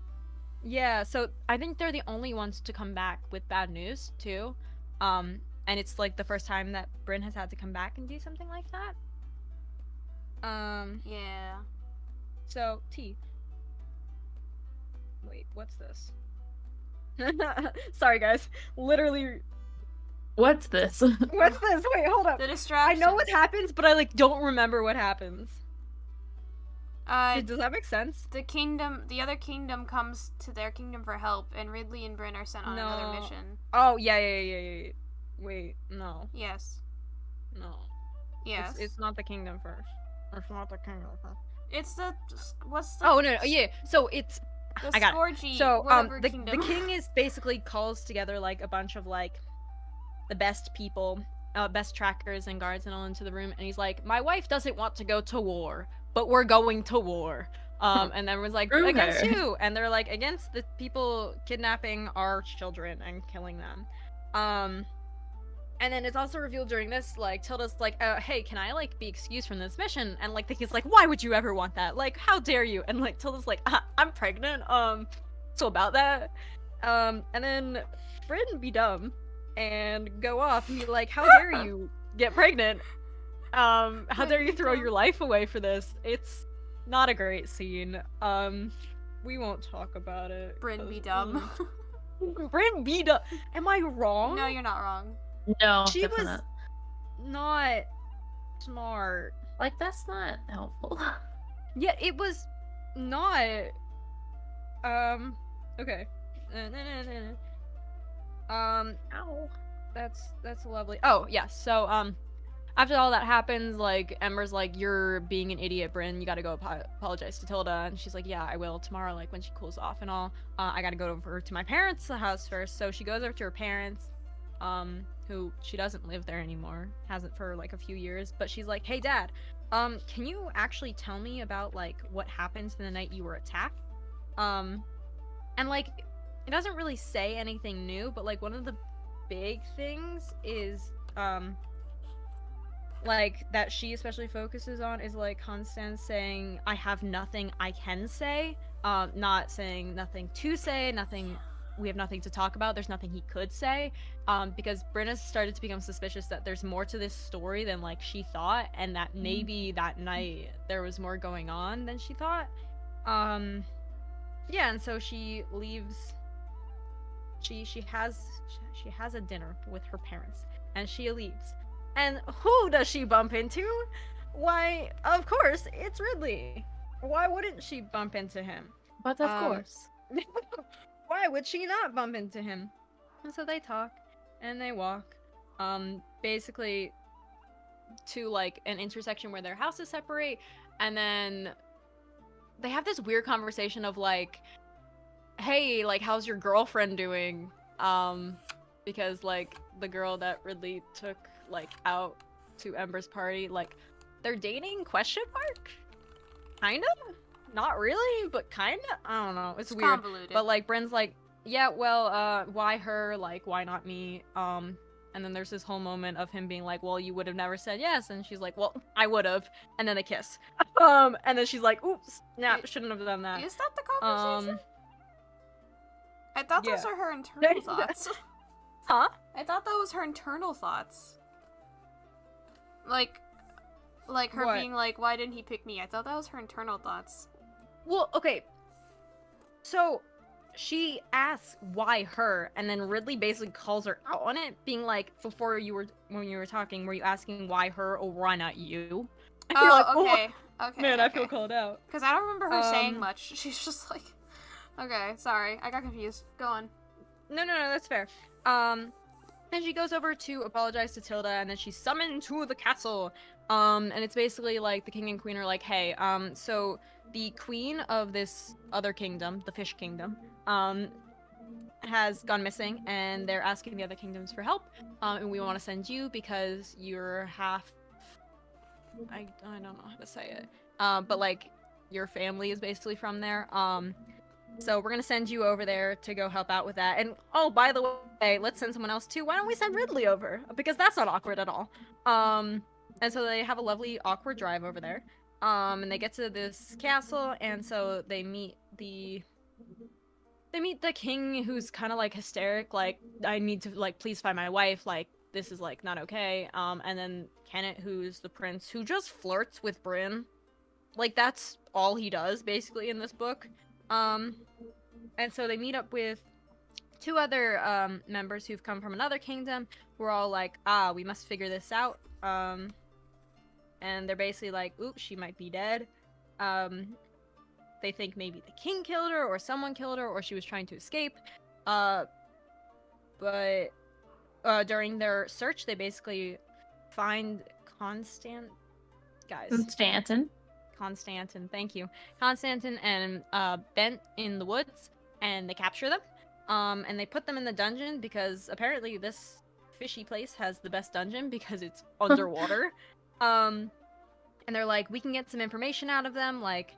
Yeah, so I think they're the only ones to come back with bad news too, and it's like the first time that Bryn has had to come back and do something like that. Yeah. So T. Wait, what's this? Sorry, guys. Literally. What's this? What's this? Wait, hold up. The distraction. I know what happens, but I like don't remember what happens. Does that make sense? The other kingdom comes to their kingdom for help, and Ridley and Bryn are sent on another mission. Oh, yeah. Wait, no. Yes. No. Yes. It's not the kingdom first. It's not the kingdom first. It's the... What's the... Oh, no, yeah. So it's... The I got Scorgy, it. So, the kingdom. king is basically calls together, like, a bunch of, like, the best people, best trackers and guards and all into the room, and he's like, my wife doesn't want to go to war, but we're going to war. And everyone's like, against who? And they're like, against the people kidnapping our children and killing them. And then it's also revealed during this, like, Tilda's like, hey, can I, like, be excused from this mission? And, like, the kid's like, why would you ever want that? Like, how dare you? And, like, Tilda's like, I'm pregnant, so about that. And then Bryn be dumb and go off and be like, how dare you get pregnant? How dare you throw your life away for this? It's not a great scene. We won't talk about it. Bryn be dumb. Bryn be dumb. Am I wrong? No, you're not wrong. No, she was not. Not smart. Like, that's not helpful. Yeah, it was not. Okay. Ow. That's lovely. Oh, yeah. So, after all that happens, like, Ember's like, you're being an idiot, Bryn. You gotta go apologize to Tilda. And she's like, yeah, I will tomorrow, like, when she cools off and all. I gotta go over to my parents' house first. So she goes over to her parents, who she doesn't live there anymore. Hasn't for, like, a few years. But she's like, hey, Dad, can you actually tell me about, like, what happened the night you were attacked? And, like, it doesn't really say anything new, but, like, one of the big things is, like, that she especially focuses on is, like, Constance saying, I have nothing I can say, not saying nothing to say, we have nothing to talk about, there's nothing he could say, because Bryn has started to become suspicious that there's more to this story than, like, she thought, and that maybe that night there was more going on than she thought. Yeah, and so she leaves, she has a dinner with her parents, and she leaves. And who does she bump into? Why, of course, it's Ridley. Why wouldn't she bump into him? But of course. Why would she not bump into him? And so they talk, and they walk, basically to, like, an intersection where their houses separate, and then they have this weird conversation of, like, hey, like, how's your girlfriend doing? Because, like, the girl that Ridley took, like, out to Ember's party, like, they're dating, question mark? Kind of? Not really, but kind of? I don't know, it's weird. Convoluted. But, like, Bryn's like, yeah, well, why her? Like, why not me? And then there's this whole moment of him being like, well, you would have never said yes, and she's like, well, I would have, and then they kiss. And then she's like, oops, nah, shouldn't have done that. Is that the conversation? I thought those were her internal thoughts. Huh? I thought that was her internal thoughts. Like her What? being like, why didn't he pick me? I thought that was her internal thoughts. Well, okay. So, she asks why her, and then Ridley basically calls her out on it, being like, when you were talking, were you asking why her or why not you? And you're like, okay. Okay. Man, I feel called out. Because I don't remember her saying much. She's just like, okay, sorry, I got confused. Go on. No, that's fair. And she goes over to apologize to Tilda, and then she's summoned to the castle. And it's basically like the king and queen are like, hey, so the queen of this other kingdom, the fish kingdom, has gone missing, and they're asking the other kingdoms for help. And we want to send you because you're half. I don't know how to say it. But like your family is basically from there. So we're gonna send you over there to go help out with that. And oh, by the way, let's send someone else too. Why don't we send Ridley over? Because that's not awkward at all. And so they have a lovely awkward drive over there. And they get to this castle, and so they meet the king, who's kind of like hysteric, like, I need to, like, please find my wife, like, this is like not okay. And then Kenneth, who's the prince, who just flirts with Bryn. Like, that's all he does basically in this book. And so they meet up with two other members who've come from another kingdom, who are all like, we must figure this out. And they're basically like, oops, she might be dead. They think maybe the king killed her, or someone killed her, or she was trying to escape. But during their search, they basically find Constantin, thank you. Constantin and Bent in the woods, and they capture them. And they put them in the dungeon because apparently this fishy place has the best dungeon because it's underwater. And they're like, we can get some information out of them, like,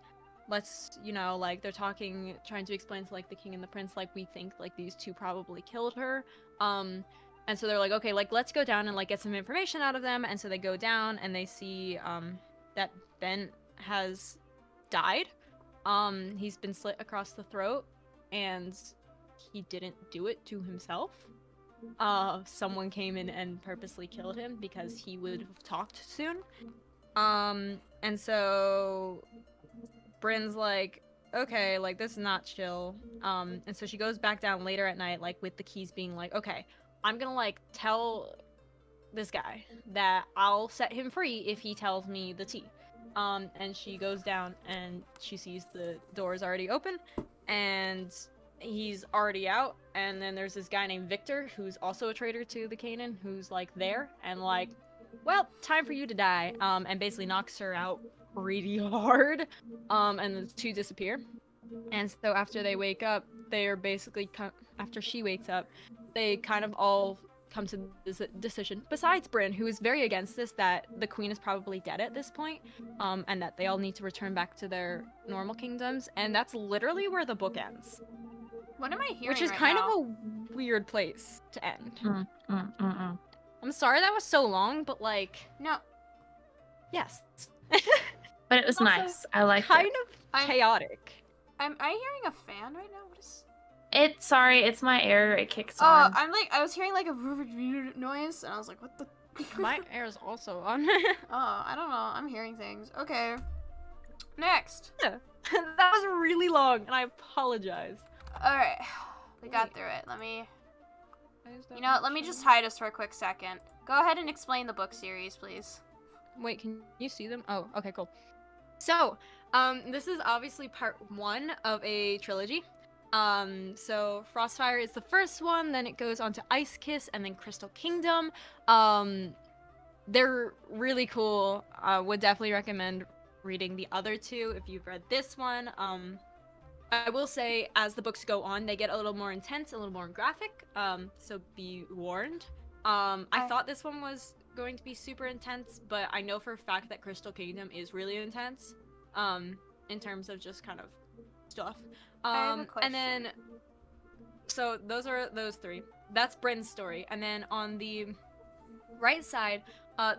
let's, you know, like, they're trying to explain to, like, the king and the prince, like, we think, like, these two probably killed her. And so they're like, okay, like, let's go down and, like, get some information out of them. And so they go down, and they see, that Ben has died. He's been slit across the throat, and he didn't do it to himself. Someone came in and purposely killed him because he would have talked soon. And so Bryn's like, okay, like, this is not chill. And so she goes back down later at night, like, with the keys, being like, okay, I'm gonna, like, tell this guy that I'll set him free if he tells me the tea. And she goes down, and she sees the doors already open, and he's already out. And then there's this guy named Victor, who's also a traitor to the Canaan, who's, like, there, and, like, well, time for you to die, and basically knocks her out pretty hard, and the two disappear. And so after they wake up, they're basically, after she wakes up, they kind of all come to this decision, besides Bryn, who is very against this, that the queen is probably dead at this point, and that they all need to return back to their normal kingdoms, and that's literally where the book ends. What am I hearing? Which is right kind now? of a weird place to end. I'm sorry that was so long, but, like, No. yes. But it was Also, nice. I liked kind it. of chaotic. Am I hearing a fan right now? What is... Sorry, it's my air. It kicks Oh, on. I was hearing like a noise, and I was like, what the... My air is also on. Oh, I don't know. I'm hearing things. Okay. Next. Yeah. That was really long, and I apologize. Alright. We got through it. Let me... You know what? Let me just hide us for a quick second. Go ahead and explain the book series, please. Wait, can you see them? Oh, okay, cool. So, this is obviously part 1 of a trilogy. So Frostfire is the first one, then it goes on to Ice Kiss, and then Crystal Kingdom. They're really cool. Would definitely recommend reading the other two if you've read this one. I will say, as the books go on, they get a little more intense, a little more graphic, so be warned. I thought this one was going to be super intense, but I know for a fact that Crystal Kingdom is really intense, in terms of just kind of stuff. I have a question. And then, so those are those three. That's Bryn's story. And then on the right side,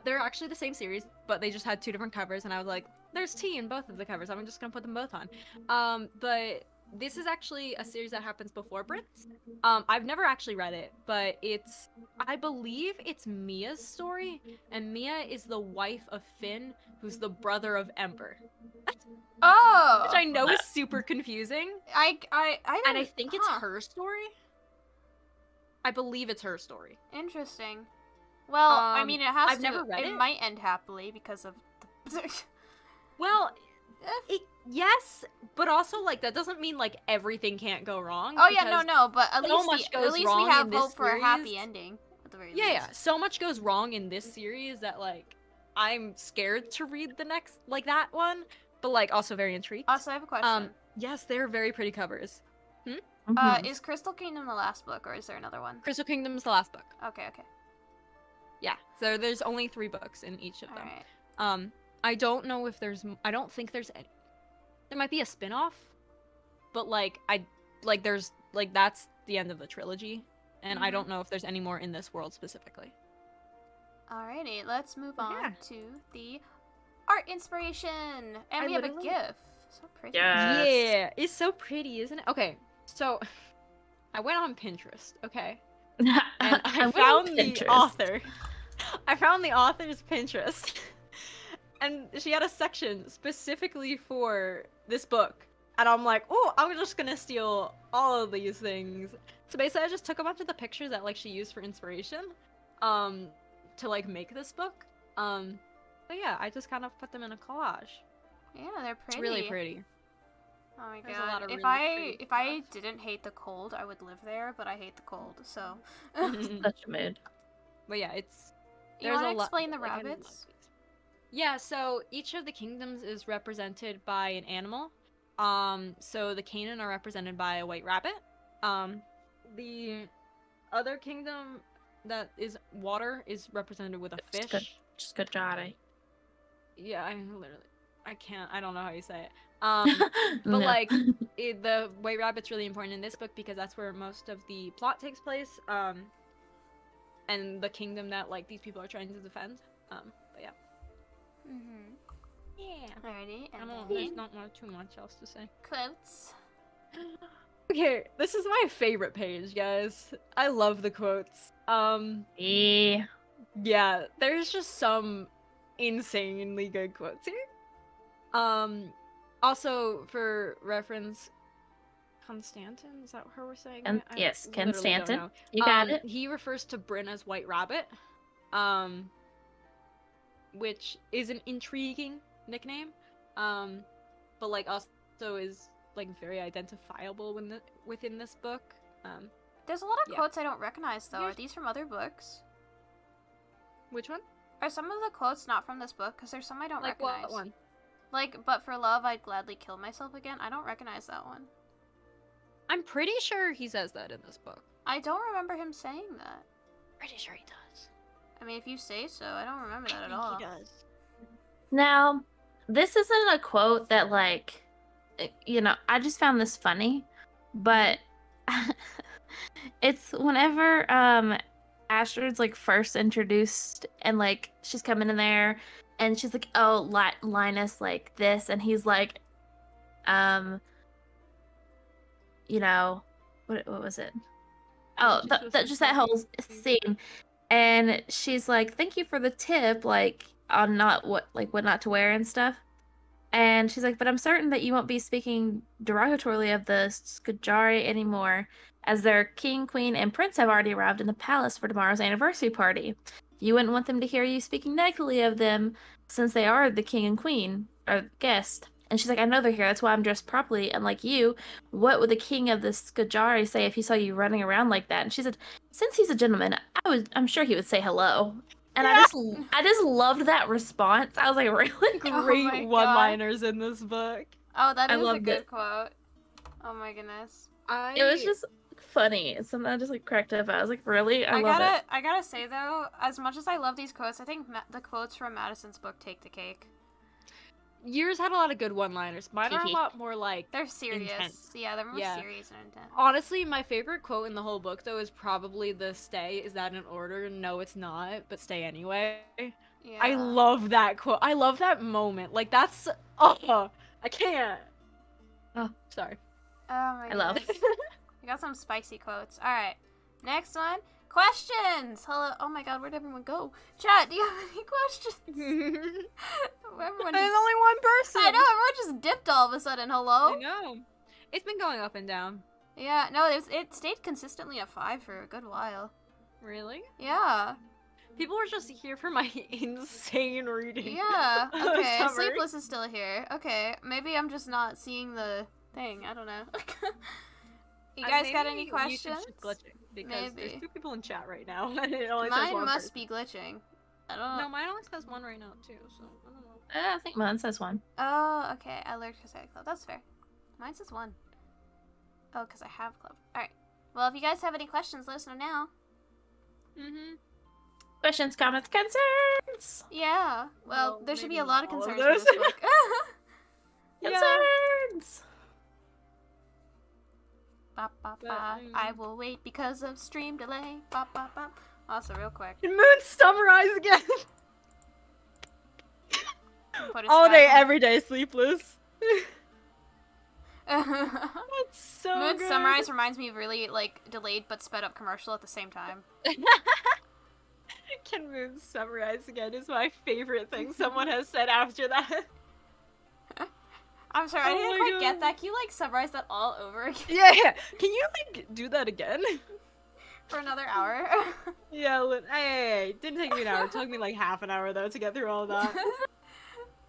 they're actually the same series, but they just had 2 different covers, and I was like, there's tea in both of the covers. I'm just gonna put them both on. But this is actually a series that happens before Bryn's. I've never actually read it, but I believe it's Mia's story, and Mia is the wife of Finn, who's the brother of Ember. Oh! Which I know is super confusing. I And I think it's her story. I believe it's her story. Interesting. Well, I mean, it has I've to. never read it. Might end happily because of the... Well, yes, but also, like, that doesn't mean, like, everything can't go wrong. Oh yeah, no, but at so least much goes we wrong have in this hope for a happy series. ending. What the very Yeah, least. yeah. So much goes wrong in this series that like I'm scared to read the next like that one, but like also very intrigued. Also, I have a question. Yes, they're very pretty covers. Is Crystal Kingdom the last book, or is there another one? Crystal Kingdom's the last book. Okay, okay. Yeah, so there's only 3 books in each of them. Alright. I don't know if there's. I don't think there's any. There might be a spin-off, but like there's like that's the end of the trilogy, and I don't know if there's any more in this world specifically. Alrighty, let's move on Yeah. to the art inspiration, and we have a GIF. So pretty. Yes. Yeah, it's so pretty, isn't it? Okay, so I went on Pinterest. Okay. And I went on found the Pinterest. author. I found the author's Pinterest. And she had a section specifically for this book. And I'm like, oh, I'm just gonna steal all of these things. So basically I just took a bunch of the pictures that like she used for inspiration to like make this book. But yeah, I just kind of put them in a collage. Yeah, they're pretty. It's really pretty. Oh my There's a lot god. of If really pretty I stuff. didn't hate the cold, I would live there, but I hate the cold, so. Such a mood. But yeah, it's You there's want a to lot- explain the like, I love rabbits? these. Yeah, so each of the kingdoms is represented by an animal. So the Canaan are represented by a white rabbit. The other kingdom that is water is represented with a It's fish. Just good jotty. Yeah, I don't know how you say it. But like, the white rabbit's really important in this book because that's where most of the plot takes place. And the kingdom that like these people are trying to defend. But yeah. Yeah. Alrighty, and There's then not too much else to say. quotes. Okay, this is my favorite page, guys. I love the quotes. Yeah. Yeah, there's just some insanely good quotes here. Also for reference, Constantin, is that how we're saying it? I Yes, literally don't Constantin. know. You got it. He refers to Bryn as White Rabbit, which is an intriguing nickname, but like also is like very identifiable within this book. There's a lot of Yeah. quotes I don't recognize, though. Are Here's- these from other books? Which one? Are some of the quotes not from this book? Because there's some I don't Like recognize. what one? Like, but for love, I'd gladly kill myself again. I don't recognize that one. I'm pretty sure he says that in this book. I don't remember him saying that. Pretty sure he does. I mean, if you say so, I don't remember that at all. He does. Now, this isn't a quote that, like, I just found this funny, but it's whenever Astrid's like first introduced and like she's coming in there and she's like, oh, Linus like this, and he's like, what was it? Oh, just that whole scene. And she's like, thank you for the tip, like, on what not to wear and stuff. And she's like, but I'm certain that you won't be speaking derogatorily of the Skajari anymore, as their king, queen, and prince have already arrived in the palace for tomorrow's anniversary party. You wouldn't want them to hear you speaking negatively of them, since they are the king and queen, or guest. And she's like, I know they're here, that's why I'm dressed properly, unlike you. What would the king of the Skajari say if he saw you running around like that? And she said, since he's a gentleman, I'm sure he would say hello. And Yeah. I just loved that response. I was like, really? Oh my Great God. one-liners in this book. Oh, that I is a loved good it. quote. Oh my goodness. It was just funny. It's something I just like cracked up. I was like, really? I love it. I gotta say though, as much as I love these quotes, I think the quotes from Madison's book take the cake. Yours had a lot of good one-liners. Mine are a Hee-hee. lot more like They're serious. Intense. Yeah, they're more Yeah. serious and intense. Honestly, my favorite quote in the whole book, though, is probably the stay. Is that in order? No, it's not, but stay anyway. Yeah. I love that quote. I love that moment. Like, that's... Oh, I can't. Oh. Sorry. Oh my I love goodness. We got some spicy quotes. Alright. Next one. Questions! Hello. Oh my god, where'd everyone go? Chat, do you have any questions? Everyone There's just... only one person. I know, everyone just dipped all of a sudden. Hello? I know. It's been going up and down. Yeah, no, it stayed consistently at 5 for a good while. Really? Yeah. People are just here for my insane reading. Yeah. Okay, Summer. Sleepless is still here. Okay, maybe I'm just not seeing the thing. I don't know. You guys got any Maybe YouTube questions? is glitching. Because there's Maybe. 2 people in chat right now, and it only says Mine one must person. be glitching. I don't know. No, mine only says 1 right now too, so I don't know. I think mine says 1. Oh, okay. I learned to say club. That's fair. Mine says 1. Oh, because I have club. Alright. Well, if you guys have any questions, let us know now. Questions, comments, concerns. Yeah. Well, there should be a maybe lot of not all of concerns for this those. book. Concerns. Ba, ba, ba. I will wait because of stream delay. Ba, ba, ba. Also, real quick. Can Moon summarize again? Put us All day, back in- every day, sleepless. That's so Moon good. Summarize reminds me of really, like, delayed but sped up commercial at the same time. Can Moon summarize again is my favorite thing someone has said after that. I'm sorry, I Oh didn't my quite God. get that. Can you, like, summarize that all over again Yeah. Can you, like, do that again? for another hour? Yeah, hey, didn't take me an hour. It took me, like, half an hour, though, to get through all that.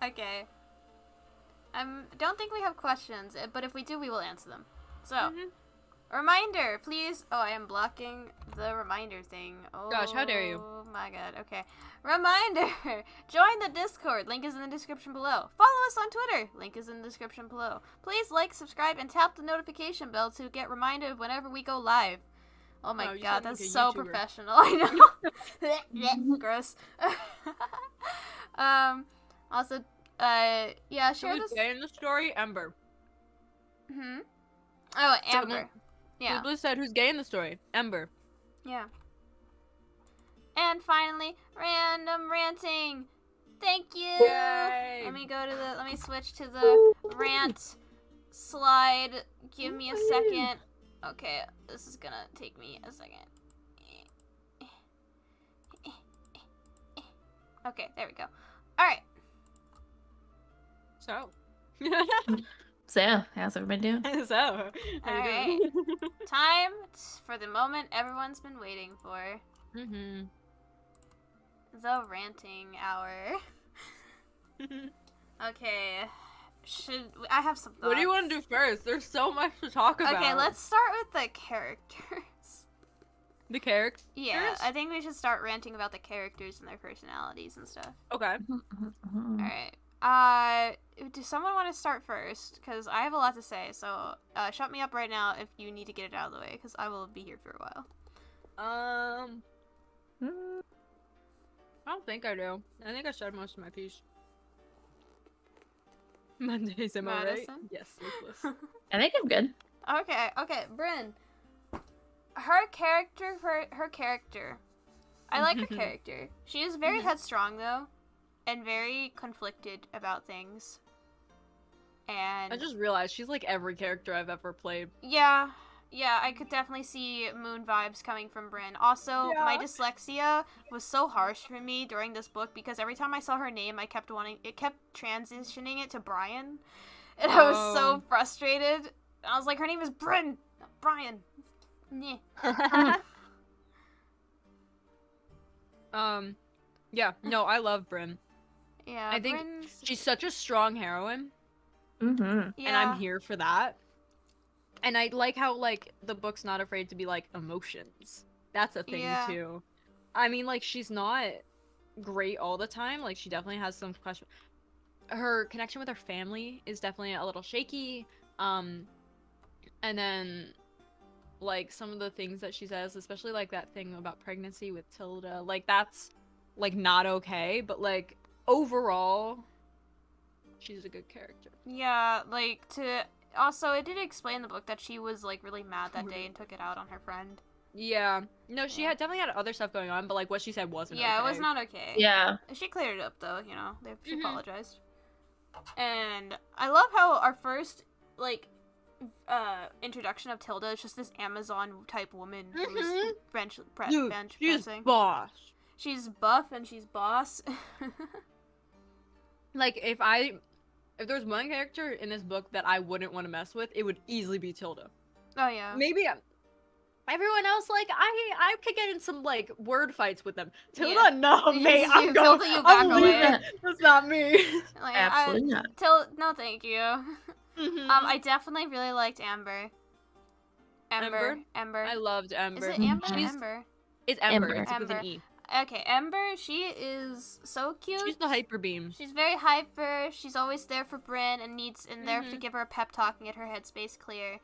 Okay. Don't think we have questions, but if we do, we will answer them. So, reminder, please. Oh, I am blocking the reminder thing. Oh, Gosh, how dare you. Oh my god, okay. Reminder, join the Discord. Link is in the description below. Follow us on Twitter. Link is in the description below. Please like, subscribe, and tap the notification bell to get reminded whenever we go live. Oh my you god, sound like that's a so YouTuber. professional. I know. Gross. Also, yeah, share Who's this. gay in the story? Ember. Oh, Someone- Amber. Yeah. People said who's gay in the story? Ember. Yeah. And finally, random ranting. Thank you. Yay. Let me switch to the rant slide. Give me a second. Okay, this is gonna take me a second. Okay, there we go. All right. So. So, how's everybody doing? So. How you Alright. doing? Time for the moment everyone's been waiting for. The ranting hour. Okay. I have some thoughts. What do you want to do first? There's so much to talk about. Okay, let's start with the characters. The characters? Yeah, I think we should start ranting about the characters and their personalities and stuff. Okay. Alright. Does someone want to start first? Because I have a lot to say, so shut me up right now if you need to get it out of the way, because I will be here for a while. I don't think I do. I think I said most of my piece. Mondays, am I right? Madison? Yes, sleepless. I think I'm good. Okay, Bryn. Her character. I like her character. She is very headstrong, though, and very conflicted about things. And I just realized she's like every character I've ever played. yeah, I could definitely see Moon vibes coming from Bryn. Also, my dyslexia was so harsh for me during this book because every time I saw her name, it kept transitioning it to Brian, and I was so frustrated. I was like, her name is Bryn, not Brian. Yeah. Yeah, no, I love Bryn. Yeah, I think Bryn's... she's such a strong heroine, Mm-hmm. Yeah. and I'm here for that. And I like how, like, the book's not afraid to be, like, emotions. That's a thing, too. I mean, like, she's not great all the time. Like, she definitely has some question. Her connection with her family is definitely a little shaky. And then, like, some of the things that she says, especially, like, that thing about pregnancy with Tilda, like, that's, like, not okay. But, like, overall, she's a good character. Yeah, like, also, it did explain in the book that she was, like, really mad that day and took it out on her friend. Yeah. No, she had definitely had other stuff going on, but, like, what she said wasn't okay. Yeah, it was not okay. Yeah. She cleared it up, though, you know. She apologized. And I love how our first, like, introduction of Tilda is just this Amazon-type woman who's bench She's pressing. boss. She's buff and she's boss. Like, if there was one character in this book that I wouldn't want to mess with, it would easily be Tilda. Oh, yeah. Maybe everyone else, like, I could get in some, like, word fights with them. Tilda, no, mate, I'm going. Tilda, you back I'm away. leaving. That's not me. Like, Absolutely not. No, thank you. I definitely really liked Amber. Ember. I loved Ember. Is it Amber or She's, Ember? It's Ember. Ember. It's with an E. Okay, Ember, she is so cute. She's the hyper beam. She's very hyper. She's always there for Bryn and needs in there to give her a pep talk and get her headspace clear.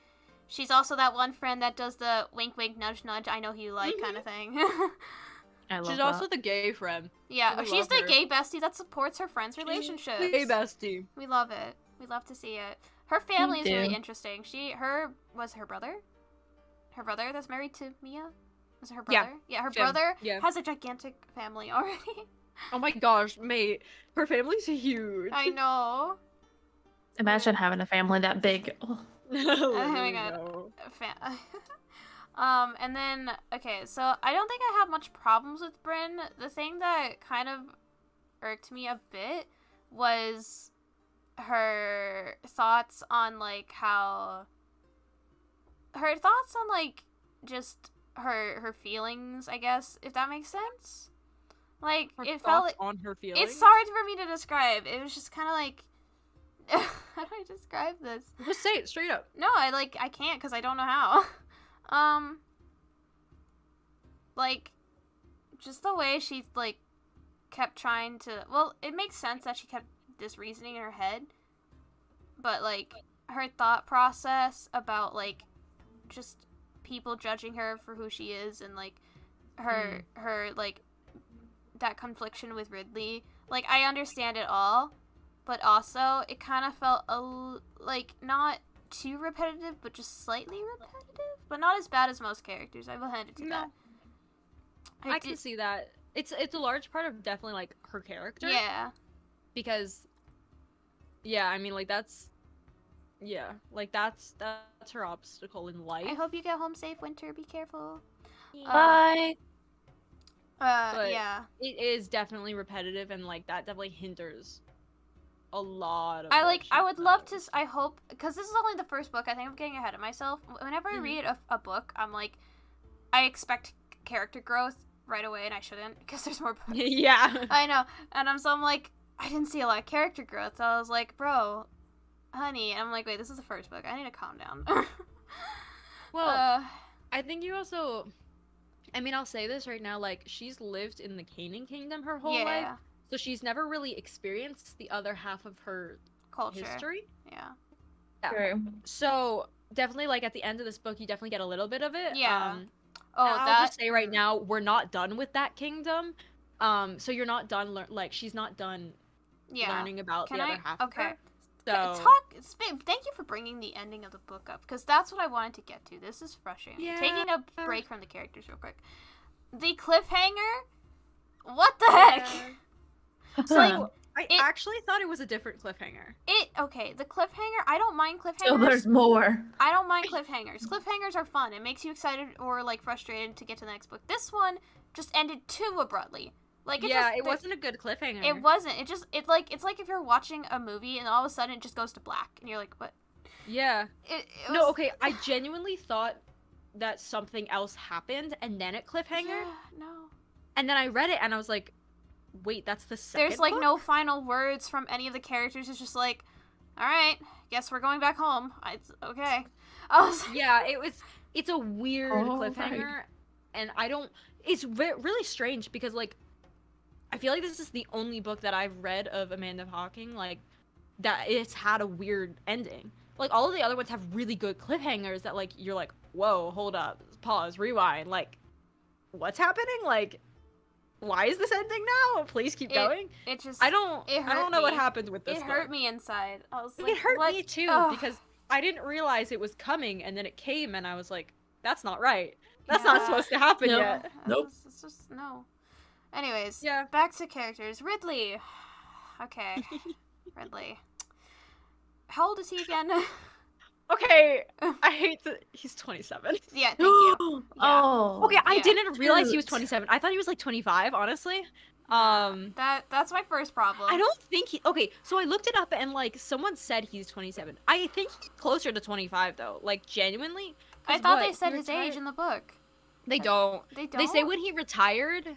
She's also that one friend that does the wink wink nudge nudge, I know who you like kind of thing. She's also the gay friend. Yeah, she's the gay bestie that supports her friends' relationships. Gay bestie. We love it. We love to see it. Her family is really interesting. Her brother? Her brother that's married to Mia? Was it her brother? Yeah, her brother has a gigantic family already. Oh my gosh, mate. Her family's huge. I know. Imagine having a family that big. Oh. Oh my god. And then, okay, so I don't think I have much problems with Bryn. The thing that kind of irked me a bit was her thoughts on, like, just her feelings, I guess, if that makes sense. Like, it felt like on her feelings. It's hard for me to describe. It was just kind of like, how do I describe this? Just say it straight up. No, I can't because I don't know how. Like, just the way she, like, kept trying to, well, it makes sense that she kept this reasoning in her head, but, like, her thought process about, like, just people judging her for who she is and, like, her, like, that confliction with Ridley, like, I understand it all, but also, it kind of felt, like, not too repetitive, but just slightly repetitive, but not as bad as most characters, I will hand it to that. I can see that. It's a large part of definitely, like, her character. Yeah. Because, yeah, I mean, like, that's her obstacle in life. I hope you get home safe, Winter. Be careful. Bye. But yeah. It is definitely repetitive, and, like, that definitely hinders a lot of I would love to, I hope, because this is only the first book, I think I'm getting ahead of myself. Whenever I read a book, I'm like, I expect character growth right away, and I shouldn't, because there's more books. Yeah. I know. And I'm like, I didn't see a lot of character growth, so I was like, bro, honey, and I'm like, wait, this is the first book, I need to calm down. Well, I think you also, I mean, I'll say this right now, like, she's lived in the Canaan Kingdom her whole life, so she's never really experienced the other half of her culture. History. Yeah. True. So, definitely, like, at the end of this book, you definitely get a little bit of it. Yeah. I'll just say right now, we're not done with that kingdom. So you're not done, she's not done learning about the other half of her. So... Thank you for bringing the ending of the book up, because that's what I wanted to get to. This is frustrating. Yeah. Taking a break from the characters real quick. The cliffhanger? What the heck? So, like, I actually thought it was a different cliffhanger. Okay, the cliffhanger, I don't mind cliffhangers. So there's more. I don't mind cliffhangers. Cliffhangers are fun. It makes you excited or, like, frustrated to get to the next book. This one just ended too abruptly. Like, it wasn't a good cliffhanger. It wasn't. It's like if you're watching a movie and all of a sudden it just goes to black and you're like, what? Yeah. It was... No, okay, I genuinely thought that something else happened and then it cliffhangered. Yeah, no. And then I read it and I was like, wait, that's the second There's, like, book? no final words from any of the characters. It's just like, alright, guess we're going back home. It's okay. Yeah, it's a weird cliffhanger. And it's really strange because, like, I feel like this is the only book that I've read of Amanda Hocking, like, that it's had a weird ending. Like, all of the other ones have really good cliffhangers that, like, you're like, whoa, hold up, pause, rewind, like, what's happening? Like, why is this ending now? Please keep going. It just... I don't know what happened with this book. It hurt me inside. I was like, it hurt what? me too, because I didn't realize it was coming, and then it came, and I was like, that's not right. That's not supposed to happen yet. Nope. It's just, no. Anyways, yeah. Back to characters. Ridley. Okay. Ridley. How old is he again? Okay, I hate that he's 27. Yeah, thank you. Yeah. Oh. Okay, I didn't realize he was 27. I thought he was like 25, honestly. That's my first problem. I don't think okay, so I looked it up and, like, someone said he's 27. I think he's closer to 25 though. Like, genuinely. I thought they said his age in the book. They don't. They don't? They say when he retired,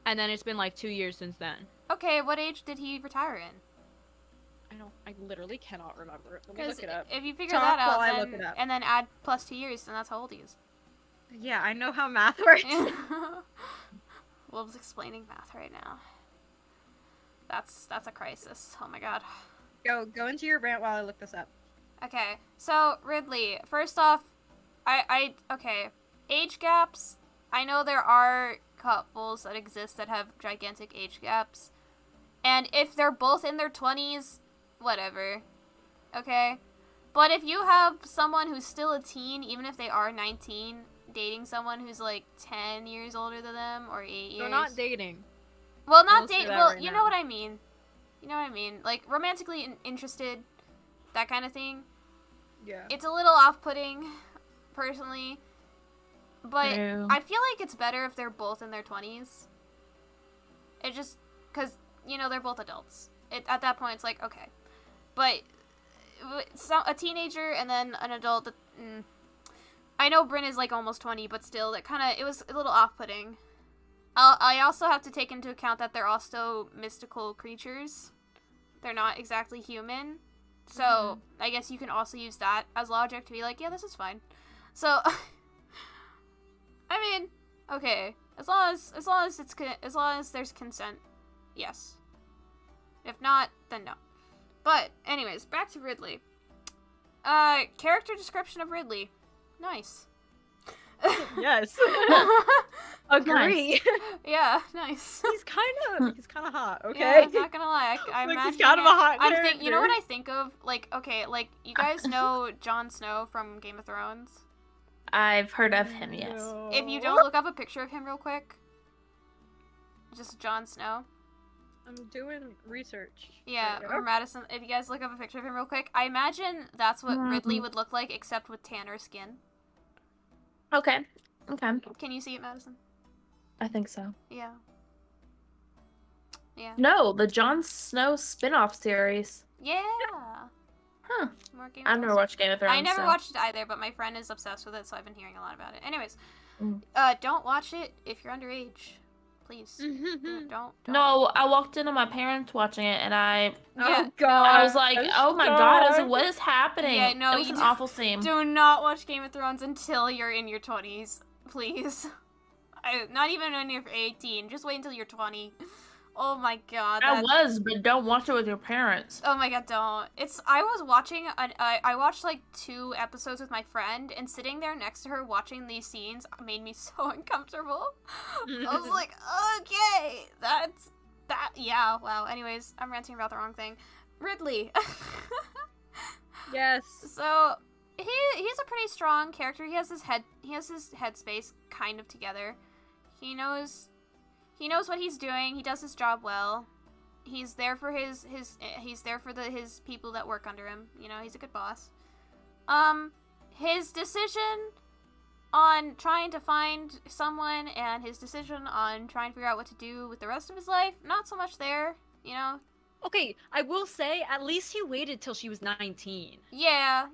and then it's been like 2 years since then. Okay, what age did he retire in? I literally cannot remember it. Let me look it up. If you figure Talk that out, while I look it up. and then add plus 2 years, then that's how old he is. Yeah, I know how math works. Wolf's explaining math right now. That's a crisis. Oh my god. Go into your rant while I look this up. Okay, so Ridley, first off, okay, age gaps. I know there are couples that exist that have gigantic age gaps, and if they're both in their 20s, whatever, okay? But if you have someone who's still a teen, even if they are 19, dating someone who's like 10 years older than them, or 8 years... They're not dating. Well, not dating, well, right you now. know what I mean. You know what I mean? Like, romantically interested, that kind of thing. Yeah. It's a little off-putting, personally. But True. I feel like it's better if they're both in their 20s. It just... Because, you know, they're both adults. At that point, it's like, okay. But a teenager and then an adult... I know Bryn is, like, almost 20, but still, it was a little off-putting. I also have to take into account that they're also mystical creatures. They're not exactly human. So, I guess you can also use that as logic to be like, yeah, this is fine. So, I mean, okay. As long as there's consent, yes. If not, then no. But, anyways, back to Ridley. Character description of Ridley. Nice. Yes. Agree. Nice. Yeah, nice. He's kind of hot. Okay. Yeah, I'm not gonna lie. I Like, imagine he's kind of a hot character. you know what I think of? Like, okay, like, you guys know Jon Snow from Game of Thrones? I've heard of him, yes. No. If you don't look up a picture of him real quick, just Jon Snow. I'm doing research. Yeah, Right or now. Madison. If you guys look up a picture of him real quick, I imagine that's what Ridley would look like, except with tanner skin. Okay. Okay. Can you see it, Madison? I think so. Yeah. Yeah. No, the Jon Snow spin-off series. Yeah. Huh. More Game of I've never Thrones. watched Game of Thrones. I never so. watched it either, but my friend is obsessed with it, so I've been hearing a lot about it. Anyways, don't watch it if you're underage, please. Don't. No, I walked into my parents watching it, and Yeah. Oh god. I was like, "Oh my god!" I was like, "What is happening?" Yeah, no, it was you an awful theme. Do not watch Game of Thrones until you're in your 20s, please. Not even when you're 18. Just wait until you're 20. Oh my god. But don't watch it with your parents. Oh my god, don't. I was watching, I watched like 2 episodes with my friend, and sitting there next to her watching these scenes made me so uncomfortable. I was like, okay, yeah, wow. Anyways, I'm ranting about the wrong thing. Ridley. Yes. So, he's a pretty strong character. He has his headspace kind of together. He knows what he's doing. He does his job well. He's there for his people that work under him. You know, he's a good boss. His decision on trying to find someone and his decision on trying to figure out what to do with the rest of his life, not so much there, you know? Okay, I will say, at least he waited till she was 19. Yeah.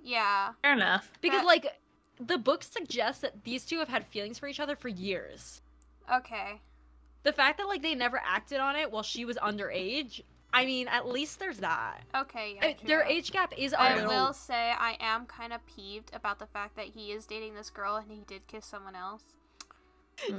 Fair enough. Because, like, the book suggests that these two have had feelings for each other for years. Okay. The fact that, like, they never acted on it while she was underage, I mean, at least there's that. Okay, yeah, Their true. age gap is a I little... will say I am kind of peeved about the fact that he is dating this girl and he did kiss someone else.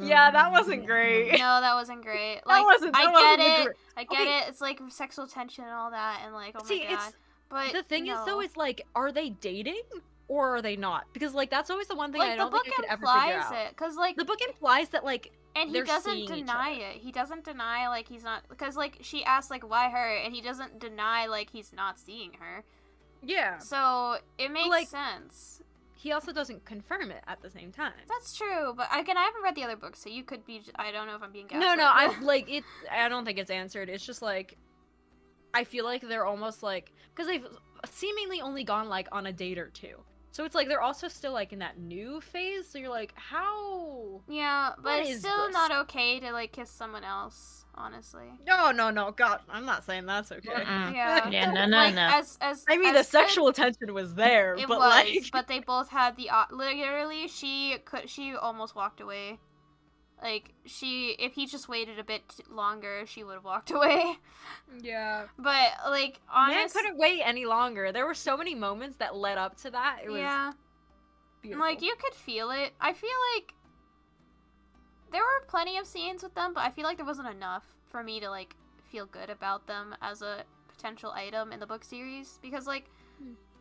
Yeah, that wasn't great. No, that wasn't great. Like, I get it. It's like sexual tension and all that, and like, oh my god. But the thing is, though, is like, are they dating or are they not? Because like that's always the one thing like, I don't think I could ever figure out. It, cause like the book implies that like, and he doesn't deny it. He doesn't deny like he's not, because like she asks like why her, and he doesn't deny like he's not seeing her. Yeah. So it makes sense. He also doesn't confirm it at the same time. That's true, but again, I haven't read the other books, so you could be. I don't know if I'm being gaslit. No, I like it. I don't think it's answered. It's just like, I feel like they're almost like, because they've seemingly only gone like on a date or two. So it's like they're also still like in that new phase. So you're like, how? Yeah, but it's still this? not okay to like kiss someone else. Honestly. No, God, I'm not saying that's okay. Yeah. Yeah, no. Like, I mean, the sexual tension was there, it but was, like, but they both had the literally she almost walked away. Like, if he just waited a bit longer, she would have walked away. Yeah. But, like, Man couldn't wait any longer. There were so many moments that led up to that. It was beautiful. Like, you could feel it. I feel like there were plenty of scenes with them, but I feel like there wasn't enough for me to, like, feel good about them as a potential item in the book series. Because, like,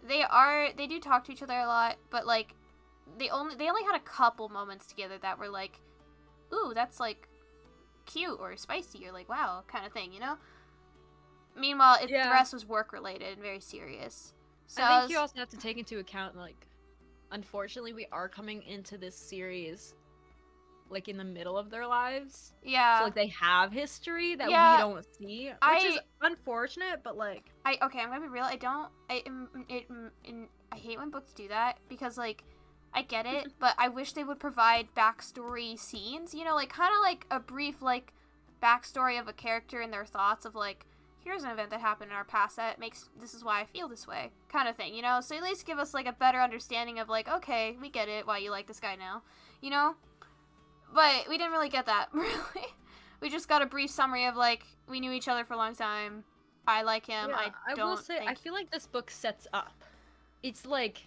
they do talk to each other a lot, but, like, they only had a couple moments together that were, like, ooh, that's, like, cute or spicy or, like, wow, kind of thing, you know? Meanwhile, the rest was work-related and very serious. So I think you also have to take into account, like, unfortunately, we are coming into this series, like, in the middle of their lives. Yeah. So, like, they have history that we don't see, which is unfortunate, but, like... Okay, I'm gonna be real, I hate when books do that, because, like, I get it, but I wish they would provide backstory scenes, you know, like, kind of like a brief, like, backstory of a character and their thoughts of, like, here's an event that happened in our past that makes, this is why I feel this way, kind of thing, you know? So at least give us, like, a better understanding of, like, okay, we get it, why you like this guy now, you know? But we didn't really get that, really. We just got a brief summary of, like, we knew each other for a long time, I like him, Yeah, I will say, I feel like this book sets up. It's, like...